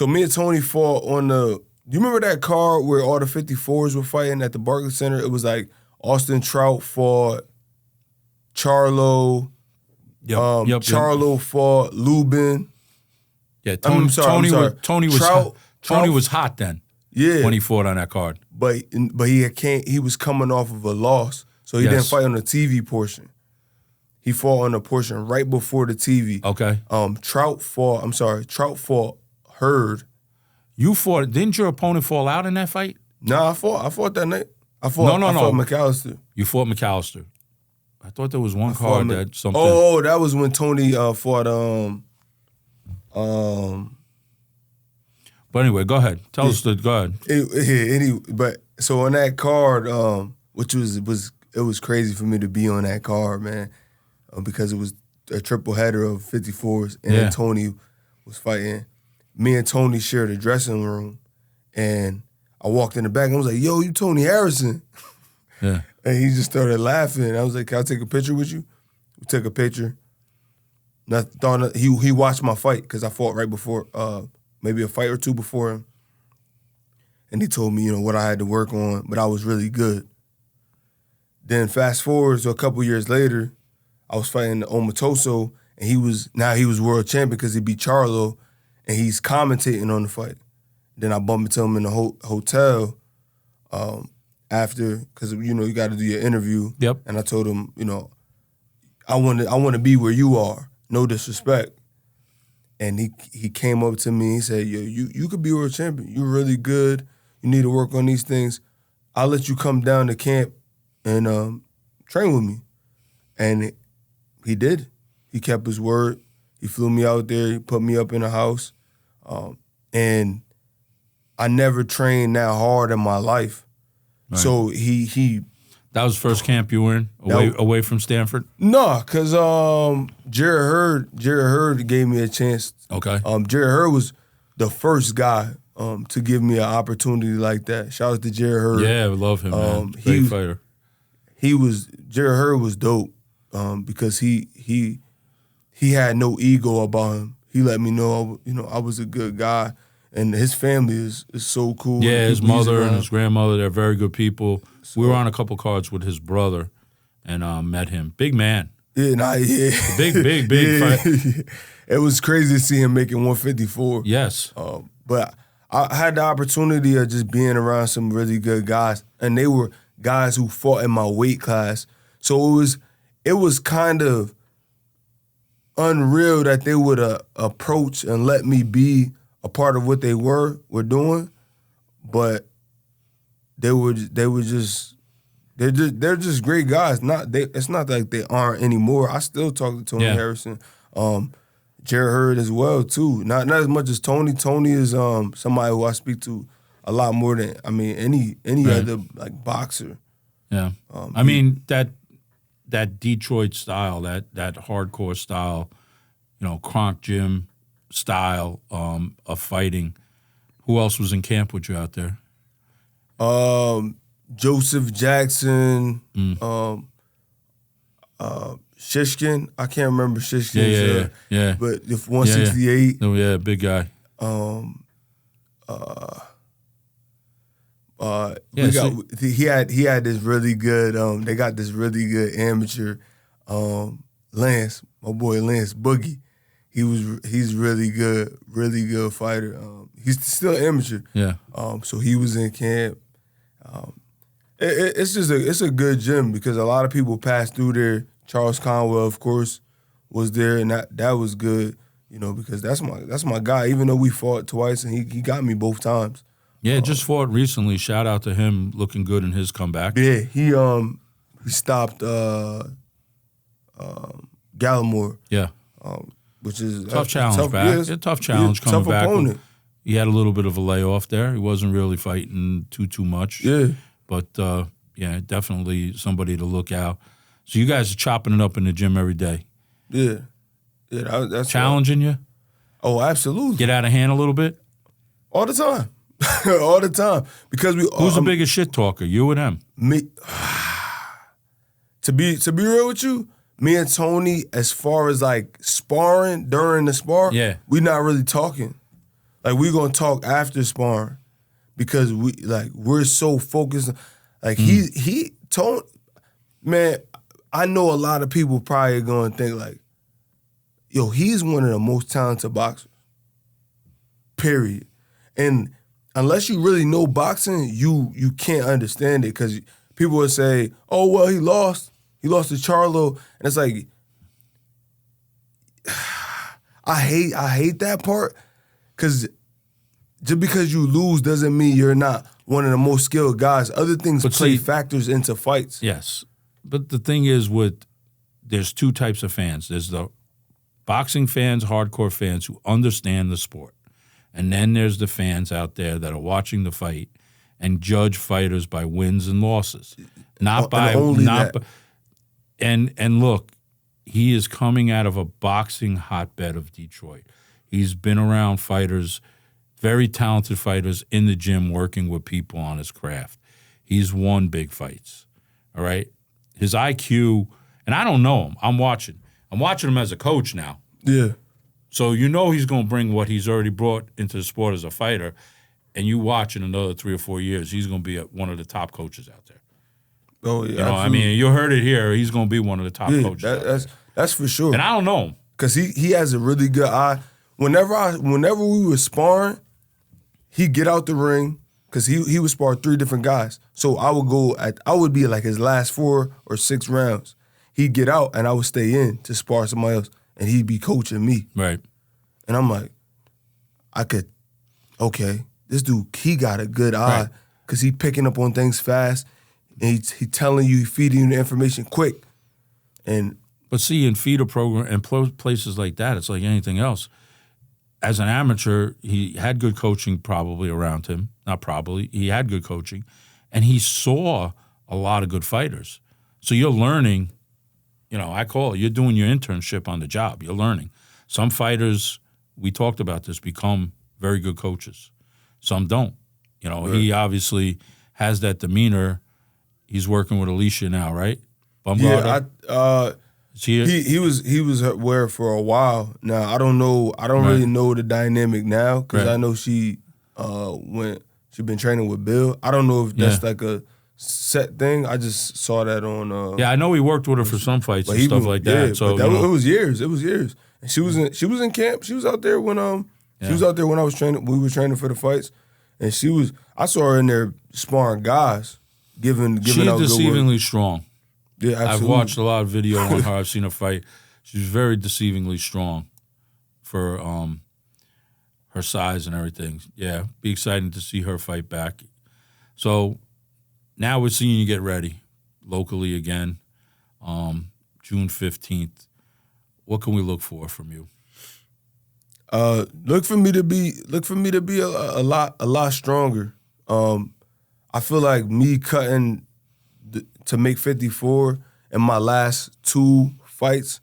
me and Tony fought on the. Do you remember that card where all the 54s were fighting at the Barclays Center? It was like Austin Trout fought Charlo. Charlo fought Lubin. Yeah, Tony was hot then. Yeah, when he fought on that card. But he was coming off of a loss, so he didn't fight on the TV portion. He fought on the portion right before the TV. Okay. Trout fought Hurd. You fought. Didn't your opponent fall out in that fight? No, I fought that night. I fought McAllister. You fought McAllister. I thought there was one card that something. Oh, that was when Tony fought. But anyway, go ahead. Tell us. Go ahead. But so on that card, which was crazy for me to be on that card, man, because it was a triple header of 54s, and then Tony was fighting. Me and Tony shared a dressing room, and I walked in the back and I was like, "Yo, you Tony Harrison?" Yeah. And he just started laughing. I was like, "Can I take a picture with you?" We took a picture. He watched my fight because I fought right before, maybe a fight or two before him. And he told me, what I had to work on, but I was really good. Then fast forward to a couple years later, I was fighting Omatoso, and he was world champion because he beat Charlo, and he's commentating on the fight. Then I bumped into him in the hotel after, because you got to do your interview. Yep. And I told him, I want to be where you are. No disrespect. And he came up to me. He said, "Yo, you could be world champion. You're really good. You need to work on these things. I'll let you come down to camp and train with me." And he did. He kept his word. He flew me out there. He put me up in a house. And I never trained that hard in my life. Right. So he that was first camp you were in, away from Stanford? No, because Jared Hurd gave me a chance. Okay. Jared Hurd was the first guy to give me an opportunity like that. Shout out to Jared Hurd. Yeah, I love him, man. Great fighter. Jared Hurd was dope because he had no ego about him. He let me know, I was a good guy. And his family is so cool. Yeah, his mother and his grandmother, they're very good people. So, we were on a couple cards with his brother and met him. Big man. Yeah. Big fight. It was crazy to see him making 154. Yes. But I had the opportunity of just being around some really good guys, and they were guys who fought in my weight class. So it was kind of unreal that they would approach and let me be a part of what they were doing, but they're just great guys. It's not like they aren't anymore. I still talk to Tony Harrison, Jared Hurd as well too. Not as much as Tony. Tony is somebody who I speak to a lot more than any other like boxer. Yeah, that Detroit style, that hardcore style, Kronk Gym style of fighting. Who else was in camp with you out there? Joseph Jackson, Shishkin. I can't remember Shishkin's. Yeah. But if 168. Oh yeah, big guy. He had this really good. They got this really good amateur, Lance, my boy Lance Boogie. He's really good fighter. He's still amateur. Yeah. So he was in camp. It's a good gym because a lot of people pass through there. Charles Conwell, of course, was there, and that was good. Because that's my guy. Even though we fought twice, and he got me both times. Yeah, just fought recently. Shout out to him, looking good in his comeback. Yeah, he stopped Gallimore. Yeah. Which is tough challenge back. Tough challenge coming back. Opponent. He had a little bit of a layoff there. He wasn't really fighting too much. Yeah. But definitely somebody to look out. So you guys are chopping it up in the gym every day. Yeah. Yeah, that's challenging you? Oh, absolutely. Get out of hand a little bit? All the time. All the time. Because who's the biggest shit talker? You or them? Me. To be real with you, me and Tony, as far as like sparring during the spar, we not really talking. Like we gonna talk after sparring because we're so focused. Like he Tony, man, I know a lot of people probably gonna think like, yo, he's one of the most talented boxers. Period. And unless you really know boxing, you can't understand it because people will say, "Oh well, he lost to Charlo," and it's like, I hate that part because just because you lose doesn't mean you're not one of the most skilled guys. Other things play factors into fights. Yes, but the thing is, there's two types of fans. There's the boxing fans, hardcore fans who understand the sport. And then there's the fans out there that are watching the fight and judge fighters by wins and losses. Not by and look, he is coming out of a boxing hotbed of Detroit. He's been around fighters, very talented fighters in the gym working with people on his craft. He's won big fights. All right? His IQ, and I don't know him. I'm watching him as a coach now. Yeah. So you know he's going to bring what he's already brought into the sport as a fighter, and you watch in another 3 or 4 years, he's going to be one of the top coaches out there. Oh, yeah. You know, I mean, you heard it here. He's going to be one of the top coaches. That's for sure. And I don't know him. Because he has a really good eye. Whenever we were sparring, he'd get out the ring, because he would spar 3 different guys. So I would be like his last 4 or 6 rounds. He'd get out, and I would stay in to spar somebody else, and he'd be coaching me. Right. And I'm like, okay, this dude, he got a good eye, because he picking up on things fast, and he telling you, feeding you the information quick. But see, in feeder program and places like that, it's like anything else. As an amateur, he had good coaching probably around him. Not probably. He had good coaching. And he saw a lot of good fighters. So you're learning, you're doing your internship on the job. You're learning. Some fighters, we talked about this, become very good coaches. Some don't. He obviously has that demeanor. He's working with Alicia now, right? Bumgarner? Yeah, he was where for a while. Now I don't know. I don't really know the dynamic now, because I know she been training with Bill. I don't know if that's like a set thing. I just saw that on. I know he worked with her for some fights and stuff like that. So it was years. It was years. And she was in camp. She was out there when she was out there when I was training. We were training for the fights, and I saw her in there sparring guys, giving out good work. She's deceivingly strong. Yeah, absolutely. I've watched a lot of video on her. I've seen her fight. She's very deceivingly strong for her size and everything. Yeah, be exciting to see her fight back. So now we're seeing you get ready locally again, June 15th. What can we look for from you? Look for me to be a lot stronger. I feel like me cutting to make 54 in my last 2 fights,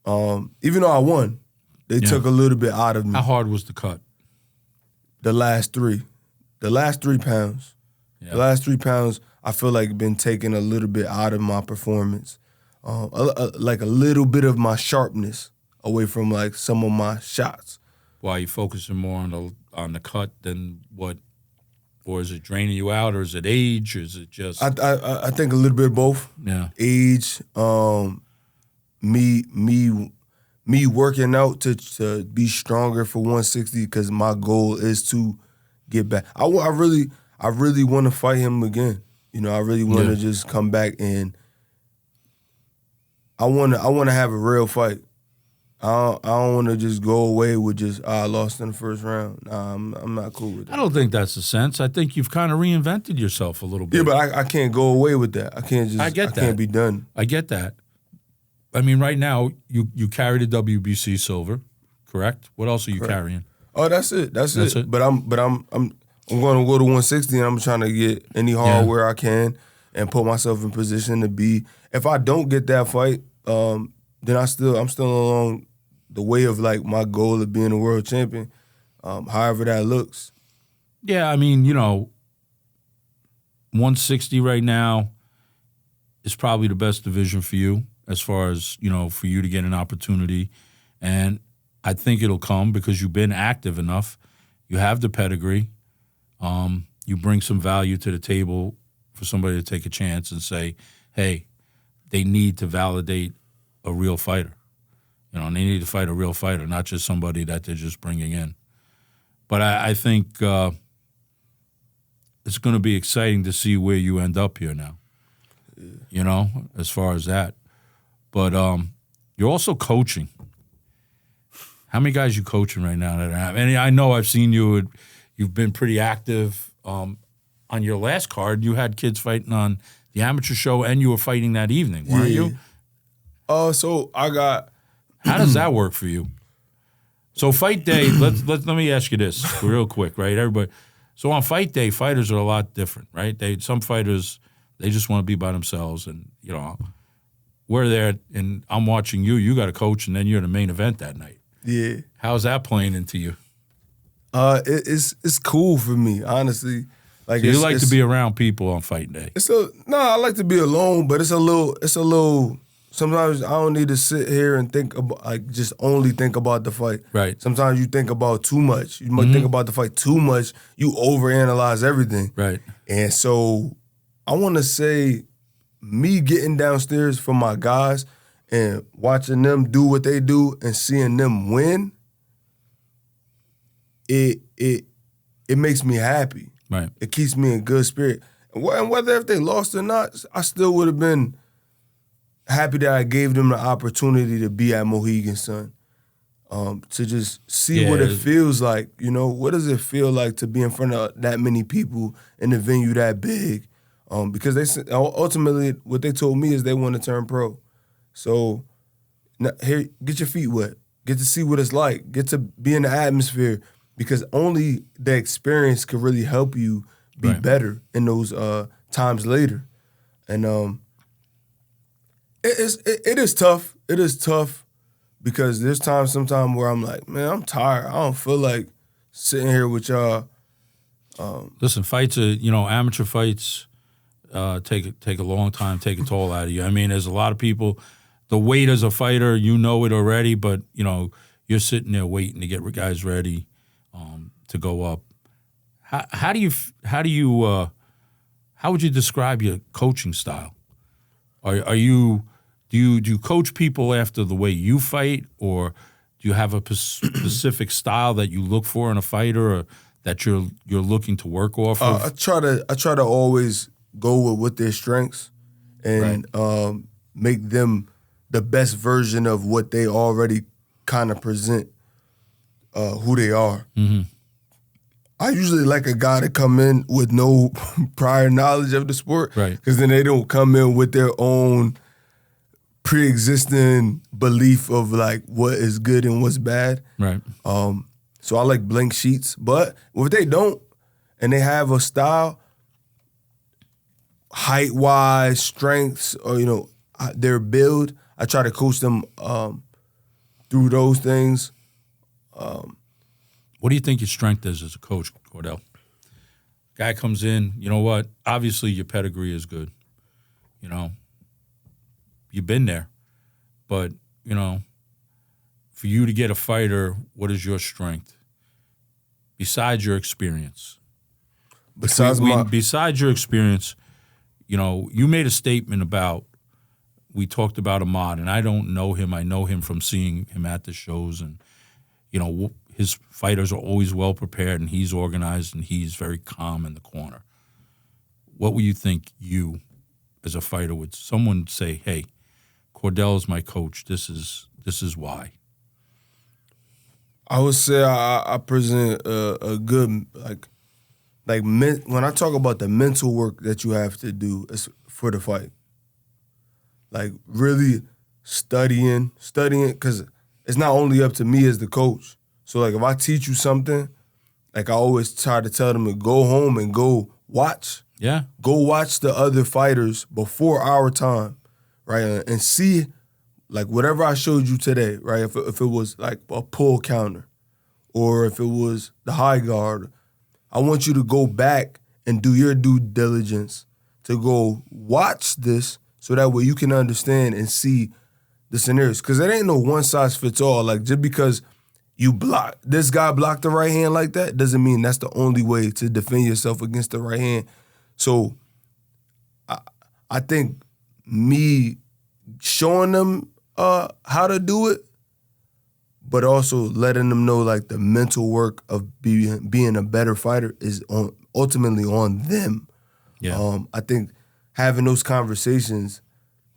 even though I won, they took a little bit out of me. How hard was the cut? The last 3 pounds. Yeah. The last 3 pounds, I feel like been taken a little bit out of my performance, like a little bit of my sharpness away from like some of my shots. Why are you focusing more on the cut than what? Or is it draining you out, or is it age, or is it just? I think a little bit of both. Yeah. Age, me working out to be stronger for 160, because my goal is to get back. I really want to fight him again. I really want to just come back, and I want to have a real fight. I don't want to just go away with just I lost in the first round. Nah, I'm not cool with that. I don't think that's the sense. I think you've kind of reinvented yourself a little bit. Yeah, but I can't go away with that. I can't just. I can't be done. I get that. I mean, right now you carry the WBC silver, correct? What else are you carrying? Oh, that's it. That's it. But I'm going to go to 160, and I'm trying to get any hardware I can and put myself in position to be. If I don't get that fight, then I'm still along the way of like my goal of being a world champion, however that looks. Yeah, I mean, 160 right now is probably the best division for you as far as, for you to get an opportunity. And I think it'll come because you've been active enough. You have the pedigree. You bring some value to the table for somebody to take a chance and say, hey, they need to validate a real fighter. They need to fight a real fighter, not just somebody that they're just bringing in. But I think it's going to be exciting to see where you end up here now, as far as that. But you're also coaching. How many guys you coaching right now that have? And I know I've seen you. You've been pretty active. On your last card, you had kids fighting on the amateur show, and you were fighting that evening, weren't you? So I got How does that work for you? So fight day, let me ask you this real quick, right? Everybody. So on fight day, fighters are a lot different, right? Some fighters, they just want to be by themselves, and we're there, and I'm watching you. You got a coach, and then you're in the main event that night. Yeah. How's that playing into you? It's cool for me, honestly. Like, so you like to be around people on fight day? I like to be alone, but it's a little. Sometimes I don't need to sit here and think about, like, just only think about the fight. Right. Sometimes you think about too much. You might think about the fight too much. You overanalyze everything. Right. And so I want to say, me getting downstairs for my guys and watching them do what they do and seeing them win, it makes me happy. Right. It keeps me in good spirit. And whether if they lost or not, I still would have been happy that I gave them the opportunity to be at Mohegan Sun, to just see what it feels like. What does it feel like to be in front of that many people in a venue that big? Because they ultimately, what they told me is they want to turn pro. So here, get your feet wet. Get to see what it's like. Get to be in the atmosphere, because only the experience could really help you be better in those times later. And It is tough. It is tough because there's sometimes where I'm like, man, I'm tired. I don't feel like sitting here with y'all. Listen, fights are, amateur fights take a long time, take a toll out of you. I mean, there's a lot of people. The weight as a fighter, you know it already, but you're sitting there waiting to get guys ready to go up. How would you describe your coaching style? Do you coach people after the way you fight, or do you have a specific style that you look for in a fighter, or that you're looking to work off of? I try to always go with what their strengths and make them the best version of what they already kind of present, who they are. Mm-hmm. I usually like a guy to come in with no prior knowledge of the sport, because then they don't come in with their own pre-existing belief of like what is good and what's bad. Right. So I like blank sheets. But if they don't, and they have a style, height-wise, strengths, or their build, I try to coach them through those things. What do you think your strength is as a coach, Cordell? Guy comes in, you know what? Obviously, your pedigree is good. You've been there. But, for you to get a fighter, what is your strength? Besides your experience. Besides your experience, you made a statement about, we talked about Ahmad, and I don't know him. I know him from seeing him at the shows, and, his fighters are always well prepared, and he's organized, and he's very calm in the corner. What would you think you, as a fighter, would someone say, hey, Cordell is my coach, this is why? I would say I present a good, when I talk about the mental work that you have to do is for the fight. Like, really studying, because it's not only up to me as the coach. So, like, if I teach you something, like, I always try to tell them to go home and go watch. Yeah. Go watch the other fighters before our time, right? And see, like, whatever I showed you today, right? If it was, like, a pull counter or if it was the high guard, I want you to go back and do your due diligence to go watch this so that way you can understand and see the scenarios. Because it ain't no one-size-fits-all. Like, just because this guy blocked the right hand like that doesn't mean that's the only way to defend yourself against the right hand. So I think me showing them how to do it, but also letting them know like the mental work of being a better fighter is ultimately on them. Yeah. I think having those conversations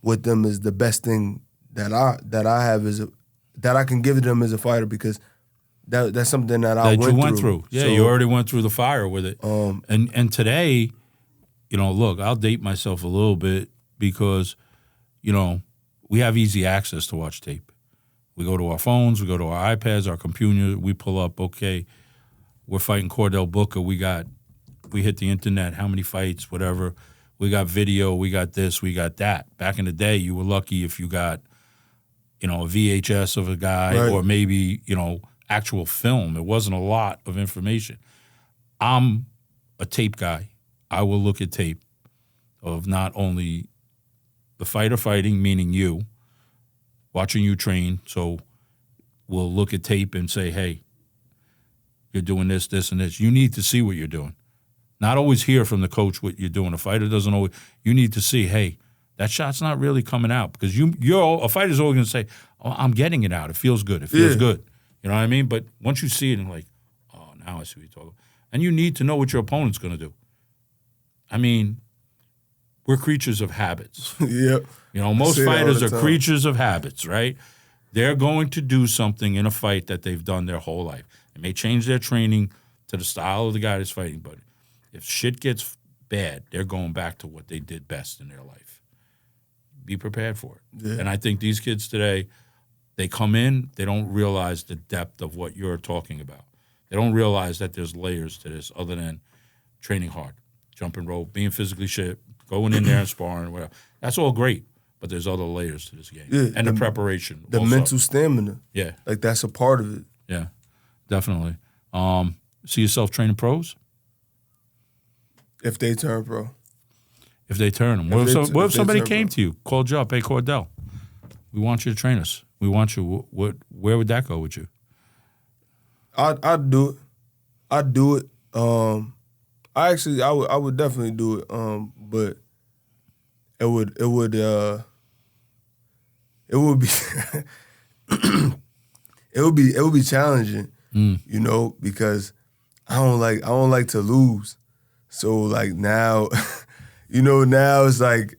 with them is the best thing that I have that I can give them as a fighter, because that's something that I went through. Yeah, so, you already went through the fire with it. And today, look, I'll date myself a little bit because, we have easy access to watch tape. We go to our phones, we go to our iPads, our computer, we pull up, okay, we're fighting Cordell Booker, we hit the internet, how many fights, whatever. We got video, we got this, we got that. Back in the day, you were lucky if you got, a VHS of a guy or maybe, actual film. It wasn't a lot of information. I'm a tape guy. I will look at tape of not only the fighter fighting, meaning you, watching you train. So we'll look at tape and say, hey, you're doing this, this, and this. You need to see what you're doing. Not always hear from the coach what you're doing. A fighter doesn't always. You need to see, hey, that shot's not really coming out because a fighter's always going to say, oh, I'm getting it out. It feels good. It feels good. You know what I mean? But once you see it and like, oh, now I see what you're talking about. And you need to know what your opponent's going to do. I mean, we're creatures of habits. Yep. Most fighters are creatures of habits, right? They're going to do something in a fight that they've done their whole life. They may change their training to the style of the guy that's fighting, but if shit gets bad, they're going back to what they did best in their life. Be prepared for it. Yeah. And I think these kids today, they come in, they don't realize the depth of what you're talking about. They don't realize that there's layers to this other than training hard, jumping rope, being physically shit, going in there and sparring, whatever. That's all great, but there's other layers to this game. Yeah, and the preparation. The also. mental stamina. Yeah. Like that's a part of it. Yeah, definitely. See yourself training pros? If they turn pro. If they turn them. What if somebody came to you, called you up, hey, Cordell, we want you to train us. We want you. Where would that go with you? I'd do it. I'd do it. I would definitely do it. But it would be it would be challenging, because I don't like to lose. So like now, now it's like,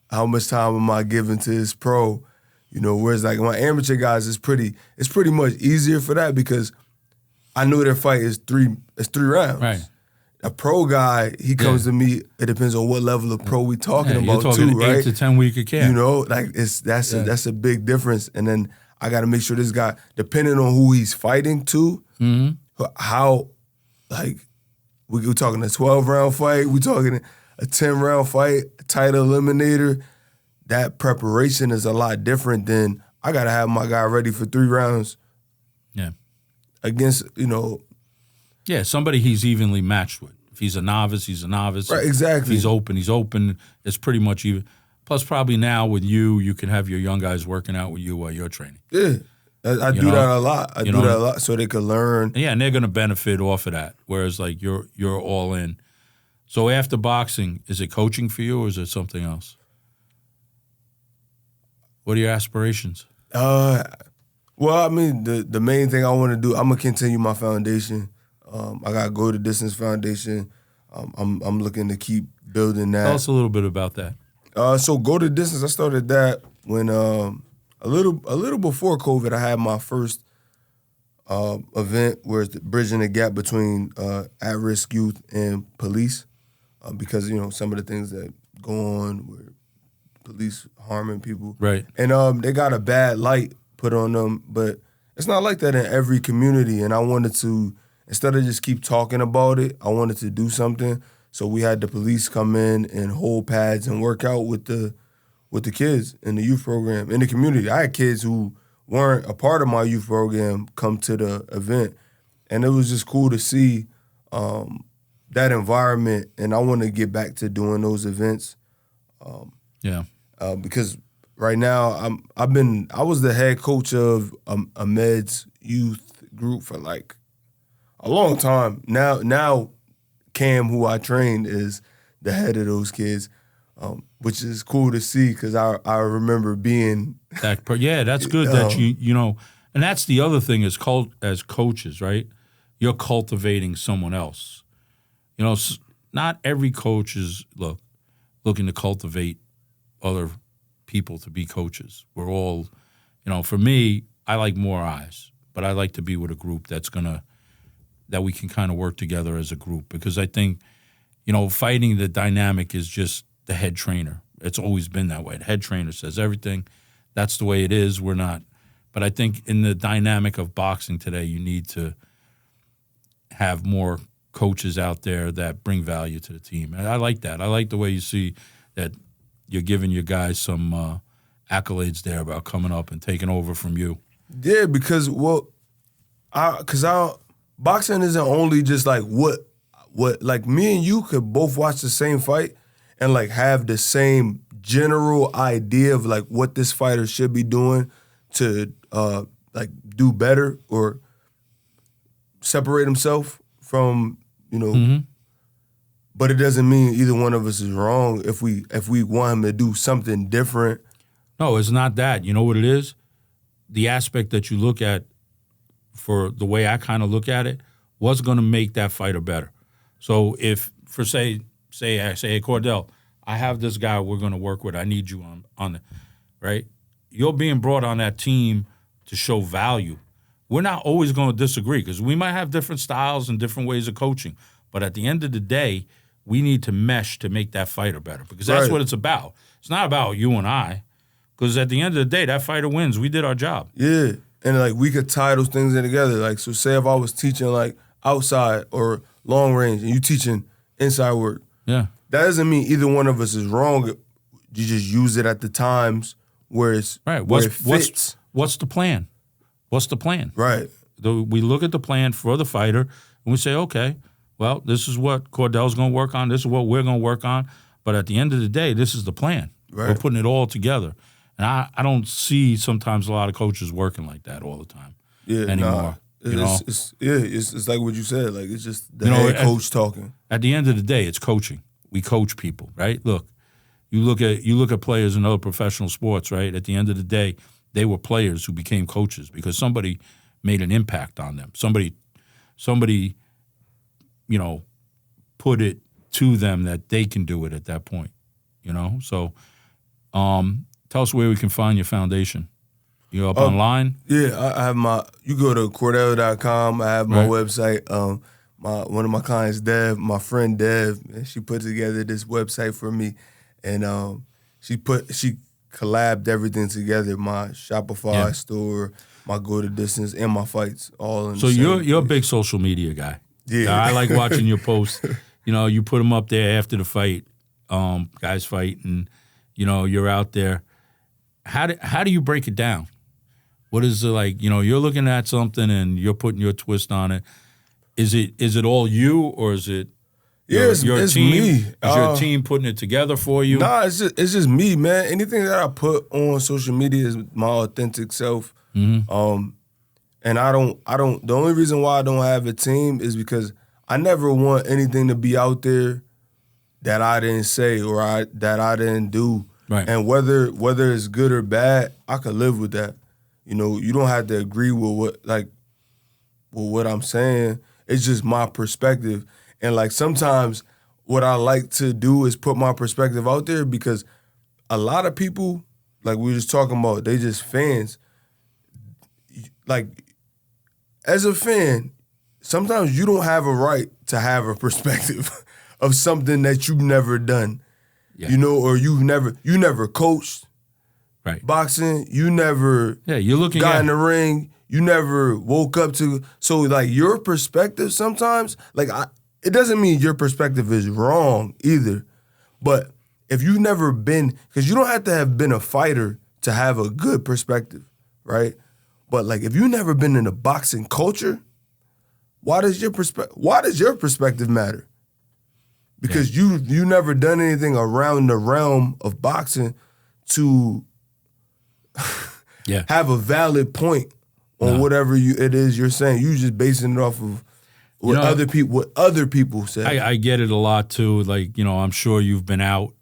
how much time am I giving to this pro? Whereas like my amateur guys, it's pretty much easier for that because I know their fight is three rounds. Right. A pro guy, he comes to me. It depends on what level of pro we talking about you're talking too, right? 8 to 10 week of camp. That's a big difference. And then I got to make sure this guy, depending on who he's fighting to, how like we talking a 12-round fight, we talking a 10-round fight, a title eliminator. That preparation is a lot different than I got to have my guy ready for 3 rounds. Yeah. Against, Yeah, somebody he's evenly matched with. If he's a novice, he's a novice. Right, exactly. If he's open. It's pretty much even. Plus, probably now with you can have your young guys working out with you while you're training. Yeah. I do that a lot. I do that a lot so they can learn. Yeah, and they're going to benefit off of that, whereas like you're all in. So after boxing, is it coaching for you or is it something else? What are your aspirations? Well, I mean, the main thing I want to do, I'm gonna continue my foundation. I gotta go to Distance Foundation. I'm looking to keep building that. Tell us a little bit about that. So Go to Distance, I started that when a little before COVID. I had my first event where it's bridging the gap between at-risk youth and police, because some of the things that go on where police harming people. Right. And they got a bad light put on them, but it's not like that in every community. And I wanted to, instead of just keep talking about it, I wanted to do something. So we had the police come in and hold pads and work out with the kids in the youth program, in the community. I had kids who weren't a part of my youth program come to the event. And it was just cool to see that environment. And I want to get back to doing those events. Because right now I was the head coach of a Meds youth group for like a long time. Now Cam, who I trained, is the head of those kids, which is cool to see because I remember being that's good that and that's the other thing is as coaches, right? You're cultivating someone else. Not every coach is looking to cultivate other people to be coaches. We're all, for me, I like more eyes, but I like to be with a group that we can kind of work together as a group because I think, fighting the dynamic is just the head trainer. It's always been that way. The head trainer says everything. that's the way it is. We're not. But I think in the dynamic of boxing today, you need to have more coaches out there that bring value to the team. And I like that. I like the way you see that you're giving your guys some accolades there about coming up and taking over from you. Yeah, because boxing isn't only just like what like me and you could both watch the same fight and like have the same general idea of like what this fighter should be doing to like do better or separate himself from, but it doesn't mean either one of us is wrong if we want him to do something different. No, it's not that. You know what it is? The aspect that you look at, for the way I kind of look at it, what's going to make that fighter better. So if, for say, hey, Cordell, I have this guy we're going to work with. I need you on it, right? You're being brought on that team to show value. We're not always going to disagree because we might have different styles and different ways of coaching. But at the end of the day, we need to mesh to make that fighter better because that's what it's about. It's not about you and I because at the end of the day, that fighter wins. We did our job. Yeah, and like we could tie those things in together. Like, so say if I was teaching like outside or long range and you teaching inside work. Yeah. That doesn't mean either one of us is wrong. You just use it at the times where it's right. Where it fits. What's the plan? What's the plan? Right. We look at the plan for the fighter, and we say, okay, well, this is what Cordell's going to work on. This is what we're going to work on. But at the end of the day, this is the plan. Right. We're putting it all together. And I don't see sometimes a lot of coaches working like that all the time anymore. It's like what you said. Like, it's just the head coach talking. At the end of the day, it's coaching. We coach people, right? Look, you look at players in other professional sports, right? At the end of the day, they were players who became coaches because somebody made an impact on them. Somebody, put it to them that they can do it at that point, So tell us where we can find your foundation. You up online? Yeah, I have you go to Cordell.com. I have my website. One of my clients, Dev, my friend Dev, she put together this website for me, and she collabed everything together. My Shopify store, my go the distance, and my fights all in. So you're a big social media guy. Yeah, I like watching your posts. You put them up there after the fight, guys fight, and you're out there. How do you break it down? What is it like? You're looking at something and you're putting your twist on it. Is it all you or is it your team? Me. Is your team putting it together for you? Nah, it's just me, man. Anything that I put on social media is my authentic self. Mm-hmm. And I don't. The only reason why I don't have a team is because I never want anything to be out there that I didn't say or that I didn't do. Right. And whether it's good or bad, I could live with that. You don't have to agree with what I'm saying. It's just my perspective. And like sometimes what I like to do is put my perspective out there because a lot of people, like we were just talking about, they just fans. Like, as a fan, sometimes you don't have a right to have a perspective of something that you've never done. Yeah. Or you never coached boxing. You never got in the ring. You never woke up to. So like your perspective sometimes, like it doesn't mean your perspective is wrong either. But if you've never been, because you don't have to have been a fighter to have a good perspective, right? But like if you've never been in the boxing culture, why does your perspective matter? Because you never done anything around the realm of boxing to have a valid point on whatever it is you're saying. You just basing it off of what other people say. I get it a lot too. Like, I'm sure you've been out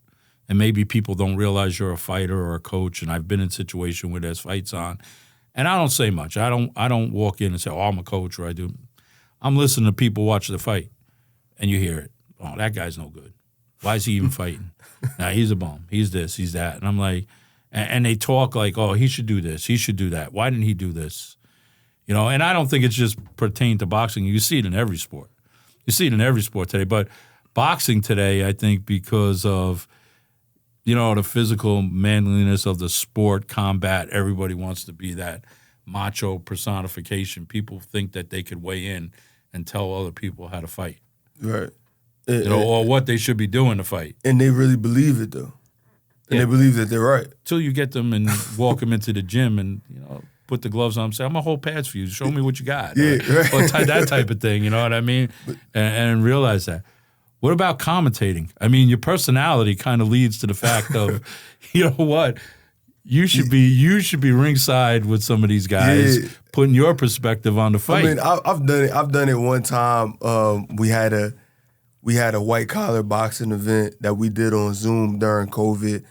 and maybe people don't realize you're a fighter or a coach, and I've been in a situation where there's fights on. And I don't say much. I don't walk in and say, I'm a coach or I do. I'm listening to people watch the fight and you hear it. Oh, that guy's no good. Why is he even fighting? Nah, he's a bum. He's this, he's that. And I'm like, and they talk like, oh, he should do this, he should do that. Why didn't he do this? And I don't think it's just pertained to boxing. You see it in every sport. You see it in every sport today. But boxing today, I think because of, the physical manliness of the sport, combat. Everybody wants to be that macho personification. People think that they could weigh in and tell other people how to fight. Right. Or what they should be doing to fight. And they really believe it, though. And they believe that they're right. Till you get them and walk them into the gym and, put the gloves on and say, I'm going to hold pads for you. Show me what you got. Yeah, right. Or that type of thing, you know what I mean? And realize that. What about commentating? I mean, your personality kind of leads to the fact of, you know what? You should be ringside with some of these guys, putting your perspective on the fight. I mean, I've done it. I've done it one time. We had a white collar boxing event that we did on Zoom during COVID,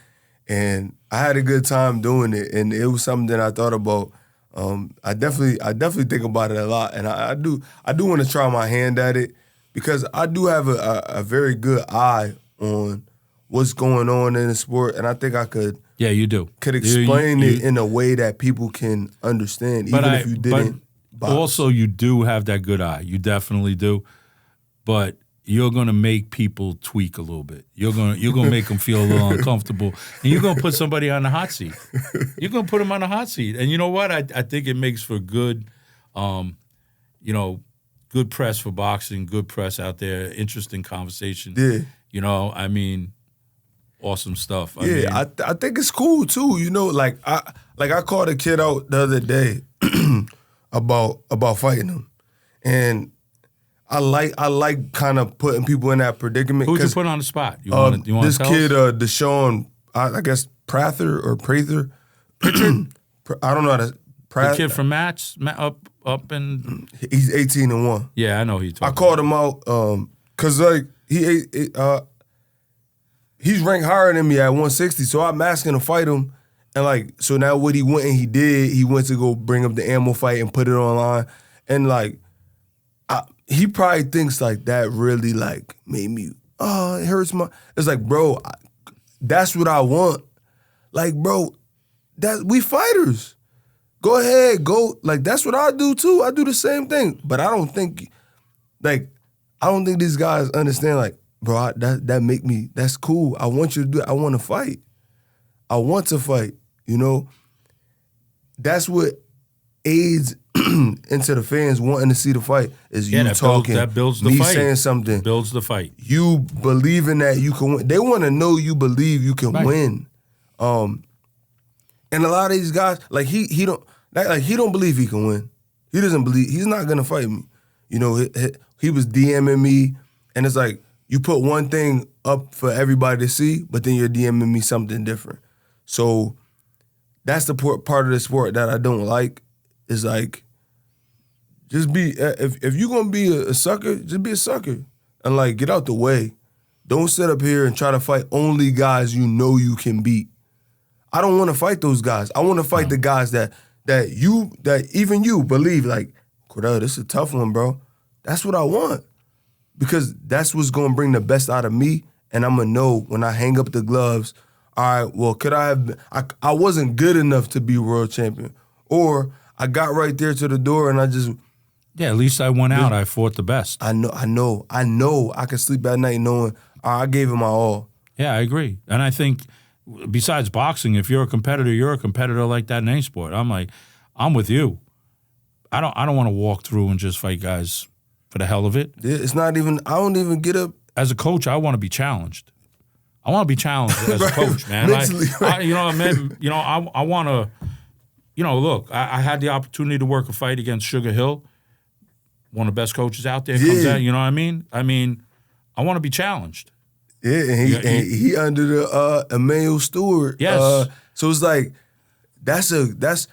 and I had a good time doing it. And it was something that I thought about. I definitely think about it a lot, and I do want to try my hand at it because I do have a very good eye on what's going on in the sport, and I think I could. Yeah, you do. Could explain it in a way that people can understand, even if you didn't box. Also, you do have that good eye. You definitely do. But you're going to make people tweak a little bit. You're going to make them feel a little uncomfortable. And you're going to put somebody on the hot seat. You're going to put them on the hot seat. And you know what? I think it makes for good, good press for boxing, good press out there, interesting conversation. Yeah. I mean, awesome stuff. I think it's cool too. I called a kid out the other day about fighting him, and I like kind of putting people in that predicament. Who'd you put on the spot? You want this kid, Deshaun, I guess Prather or Prather. I don't know how to. The kid from Match up in. He's 18-1. Yeah, I know he's. I called him out because he's ranked higher than me at 160, so I'm asking to fight him. And so now what he went and he did, he went to go bring up the ammo fight and put it online. And he probably thinks that really made me, it hurts my, it's bro, that's what I want. Bro, we fighters. Go ahead, go, that's what I do too. I do the same thing. But I don't think these guys understand, bro, that make me, that's cool. I want you to do it. I want to fight. I want to fight, That's what aids into the fans wanting to see the fight is you talking. That builds the me fight. Saying something. Builds the fight. You believing that you can win. They want to know you believe you can win. And a lot of these guys, he don't believe he can win. He doesn't believe, he's not going to fight me. He was DMing me, and it's you put one thing up for everybody to see, but then you're DMing me something different. So that's the part of the sport that I don't like is just be, if you're going to be a sucker, just be a sucker. And get out the way. Don't sit up here and try to fight only guys you can beat. I don't want to fight those guys. I want to fight the guys that even you believe, Cordell, this is a tough one, bro. That's what I want. Because that's what's going to bring the best out of me, and I'm going to know when I hang up the gloves, all right, well, could I have been, I wasn't good enough to be world champion. Or I got right there to the door and I just... Yeah, at least I went out. I fought the best. I know. I can sleep at night knowing I gave it my all. Yeah, I agree. And I think besides boxing, if you're a competitor like that in any sport. I'm with you. I don't want to walk through and just fight guys for the hell of it. It's not even, I don't even get up. As a coach, I want to be challenged. I want to be challenged as a coach, man. Mentally, I want to, look, I had the opportunity to work a fight against Sugar Hill, one of the best coaches out there. Comes out, you know what I mean? I want to be challenged. Yeah, and he under the Emmanuel Stewart. Yes. So it's that's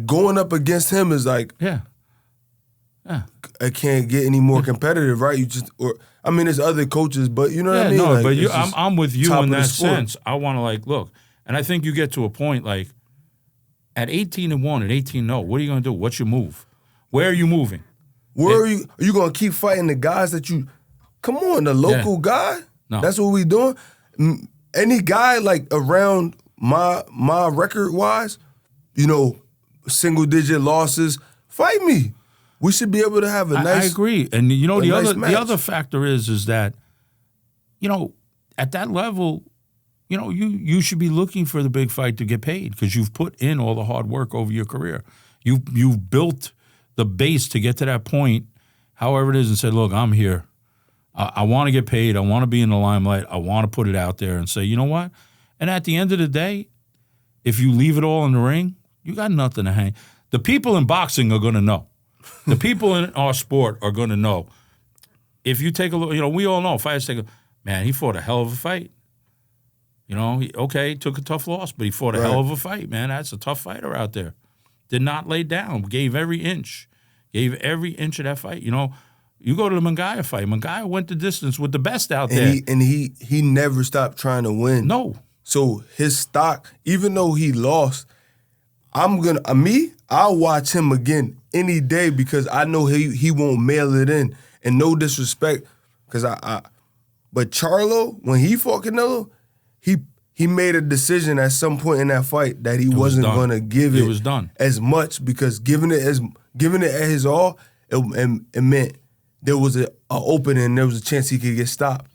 going up against him is yeah. I can't get any more competitive, right? There's other coaches, but you know what I mean? No, but I'm with you in that sense. I want to look, and I think you get to a point at 18-1 and 18-0, what are you going to do? What's your move? Where are you moving? Are you going to keep fighting the guys that you, come on, the local guy? No. That's what we doing? Any guy around my record-wise, single digit losses, fight me. We should be able to have a nice. I agree, and the other factor is that, at that level, you should be looking for the big fight to get paid because you've put in all the hard work over your career. You've built the base to get to that point, however it is, and said, look, I'm here. I want to get paid. I want to be in the limelight. I want to put it out there and say, you know what? And at the end of the day, if you leave it all in the ring, you got nothing to hang. The people in boxing are going to know. The people in our sport are going to know. If you take a look, we all know fighters man, he fought a hell of a fight. He took a tough loss, but he fought a hell of a fight, man. That's a tough fighter out there. Did not lay down, gave every inch of that fight. You go to the Munguia fight. Munguia went the distance with the best out there. He never stopped trying to win. No. So his stock, even though he lost, I'll watch him again any day because I know he won't mail it in. And no disrespect, because but Charlo, when he fought Canelo, he made a decision at some point in that fight that he wasn't going to give it as much because giving it at his all, it meant there was an opening, there was a chance he could get stopped.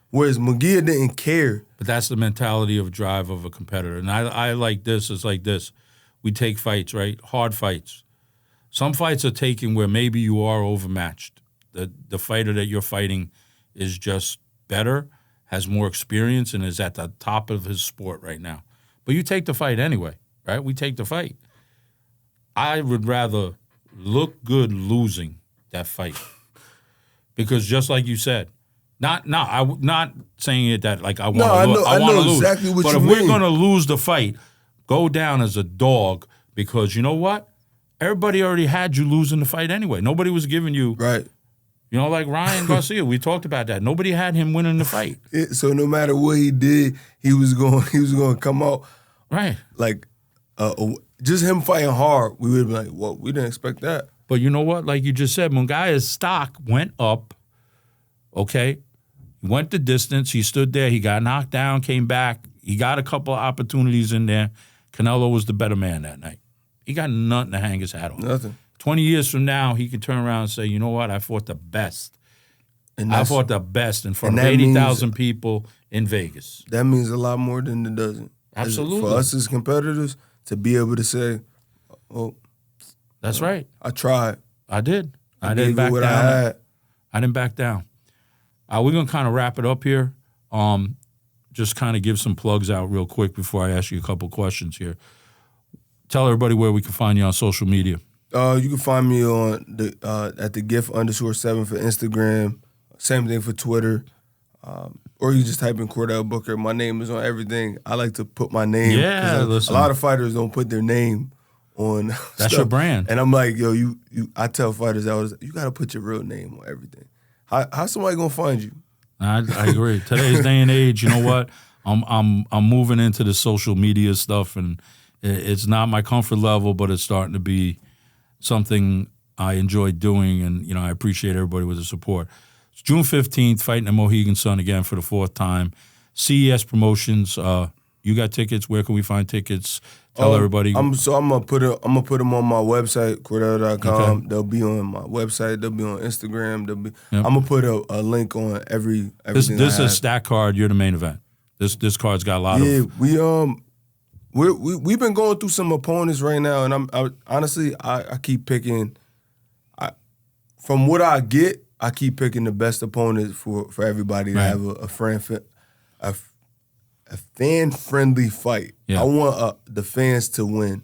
Whereas Munguia didn't care. But that's the mentality of drive of a competitor. And I like this. It's like this. We take fights, right? Hard fights. Some fights are taken where maybe you are overmatched. The fighter that you're fighting is just better, has more experience, and is at the top of his sport right now. But you take the fight anyway, right? We take the fight. I would rather look good losing that fight. Because just like you said, I'm not saying it that like I want to lose. I want to lose. Exactly what but you if mean. we're going to lose the fight, go down as a dog because you know what? Everybody already had you losing the fight anyway. Nobody was giving you right. Like Ryan Garcia, we talked about that. Nobody had him winning the fight. So no matter what he did, he was going to come out right. Like just him fighting hard. We would be like, well, we didn't expect that. But you know what? Like you just said, Munguia's stock went up. Okay, he went the distance. He stood there. He got knocked down, came back. He got a couple of opportunities in there. Canelo was the better man that night. He got nothing to hang his hat on. Nothing. 20 years from now, he could turn around and say, you know what? I fought the best. I fought the best in front of 80,000 people in Vegas. That means a lot more than it doesn't. Absolutely. For us as competitors, to be able to say, oh. That's right. I tried. I did. I didn't back down. I didn't back down. We're going to kind of wrap it up here. Just kind of give some plugs out real quick before I ask you a couple questions here. Tell everybody where we can find you on social media. You can find me on at the GIF_7 for Instagram. Same thing for Twitter. Or you just type in Cordell Booker. My name is on everything. I like to put my name. Yeah, listen. A lot of fighters don't put their name on That's stuff. your brand. And I'm like, yo, I tell fighters you got to put your real name on everything. How somebody gonna find you? I agree. Today's day and age, you know what? I'm moving into the social media stuff, and it's not my comfort level, but it's starting to be something I enjoy doing, and I appreciate everybody with the support. It's June 15th, fighting the Mohegan Sun again for the fourth time. CES Promotions. You got tickets? Where can we find tickets? Tell everybody. I'm gonna put them on my website, Cordell.com. Okay. They'll be on my website. They'll be on Instagram. I'm gonna put a link on everything. This is a stack card. You're the main event. This card's got a lot of. Yeah, we've been going through some opponents right now, and honestly I keep picking. From what I get, I keep picking the best opponents for everybody to have a fan-friendly fight. Yeah. I want the fans to win.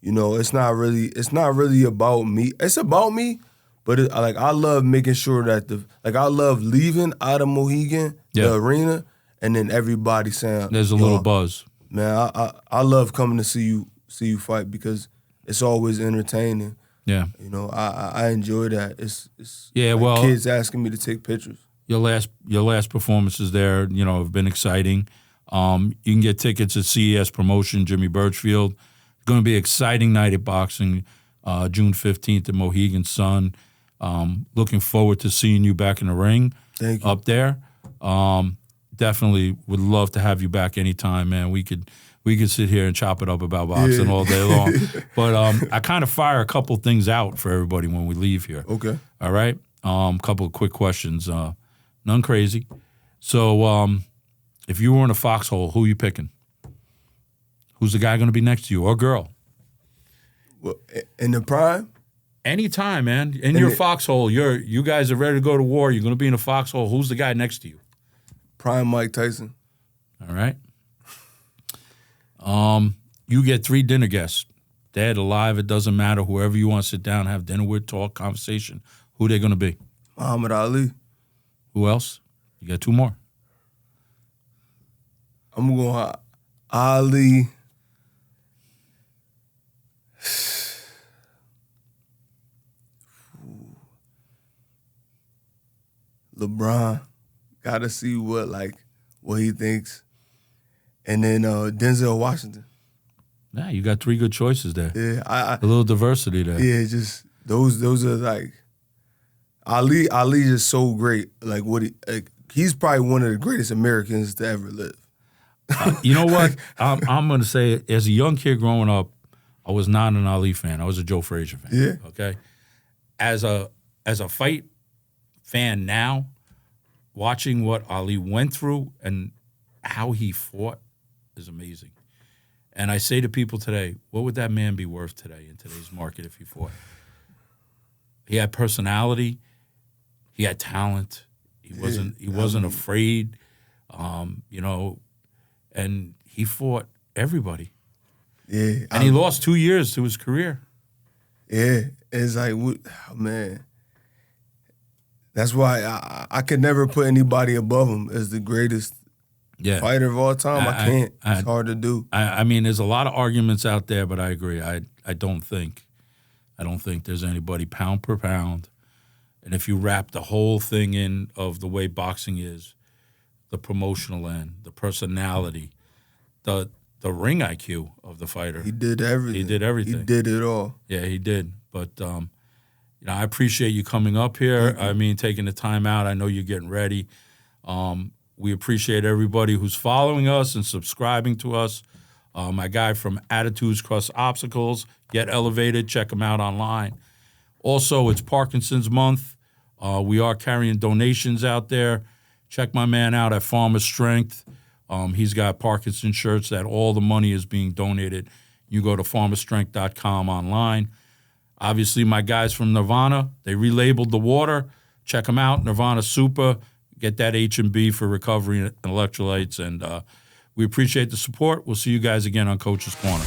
It's not really about me. It's about me, but I love making sure that I love leaving out of Mohegan, the arena, and then everybody saying there's a little buzz. Man, I love coming to see you fight because it's always entertaining. Yeah. I enjoy that. It's kids asking me to take pictures. Your last performances there, have been exciting. You can get tickets at CES Promotion, Jimmy Birchfield. It's going to be an exciting night at boxing, June 15th at Mohegan Sun. Looking forward to seeing you back in the ring. Thank you. Up there. Definitely would love to have you back anytime, man. We could sit here and chop it up about boxing all day long. But I kind of fire a couple things out for everybody when we leave here. Okay. All right? Couple of quick questions. None crazy. So If you were in a foxhole, who are you picking? Who's the guy going to be next to you or girl? Well, in the prime? Anytime, man. In your foxhole, you guys are ready to go to war. You're going to be in a foxhole. Who's the guy next to you? Prime Mike Tyson. All right. You get 3 dinner guests. Dead, alive, it doesn't matter. Whoever you want to sit down, have dinner with, talk, conversation. Who they going to be? Muhammad Ali. Who else? You got 2 more. I'm going to Ali. LeBron. Got to see what he thinks. And then Denzel Washington. Yeah, you got 3 good choices there. Yeah, a little diversity there. Yeah, just those are like Ali. Ali is so great. Like he's probably one of the greatest Americans to ever live. You know what? I'm going to say, as a young kid growing up, I was not an Ali fan. I was a Joe Frazier fan. Yeah. Okay. As a fight fan now, watching what Ali went through and how he fought is amazing. And I say to people today, what would that man be worth today in today's market if he fought? He had personality. He had talent. He wasn't afraid. And he fought everybody. Yeah. And he lost 2 years to his career. Yeah. It's like, man. That's why I could never put anybody above him as the greatest fighter of all time. I can't. It's hard to do. I mean, there's a lot of arguments out there, but I agree. I don't think there's anybody pound per pound. And if you wrap the whole thing in of the way boxing is, the promotional end, the personality, the ring IQ of the fighter. He did everything. He did everything. He did it all. Yeah, he did. But I appreciate you coming up here. I mean, taking the time out. I know you're getting ready. We appreciate everybody who's following us and subscribing to us. My guy from Attitudes Cross Obstacles, Get Elevated. Check him out online. Also, it's Parkinson's Month. We are carrying donations out there. Check my man out at Farmer Strength. He's got Parkinson shirts that all the money is being donated. You go to farmerstrength.com online. Obviously, my guys from Nirvana, they relabeled the water. Check them out, Nirvana Super. Get that H&B for recovery and electrolytes. And we appreciate the support. We'll see you guys again on Coach's Corner.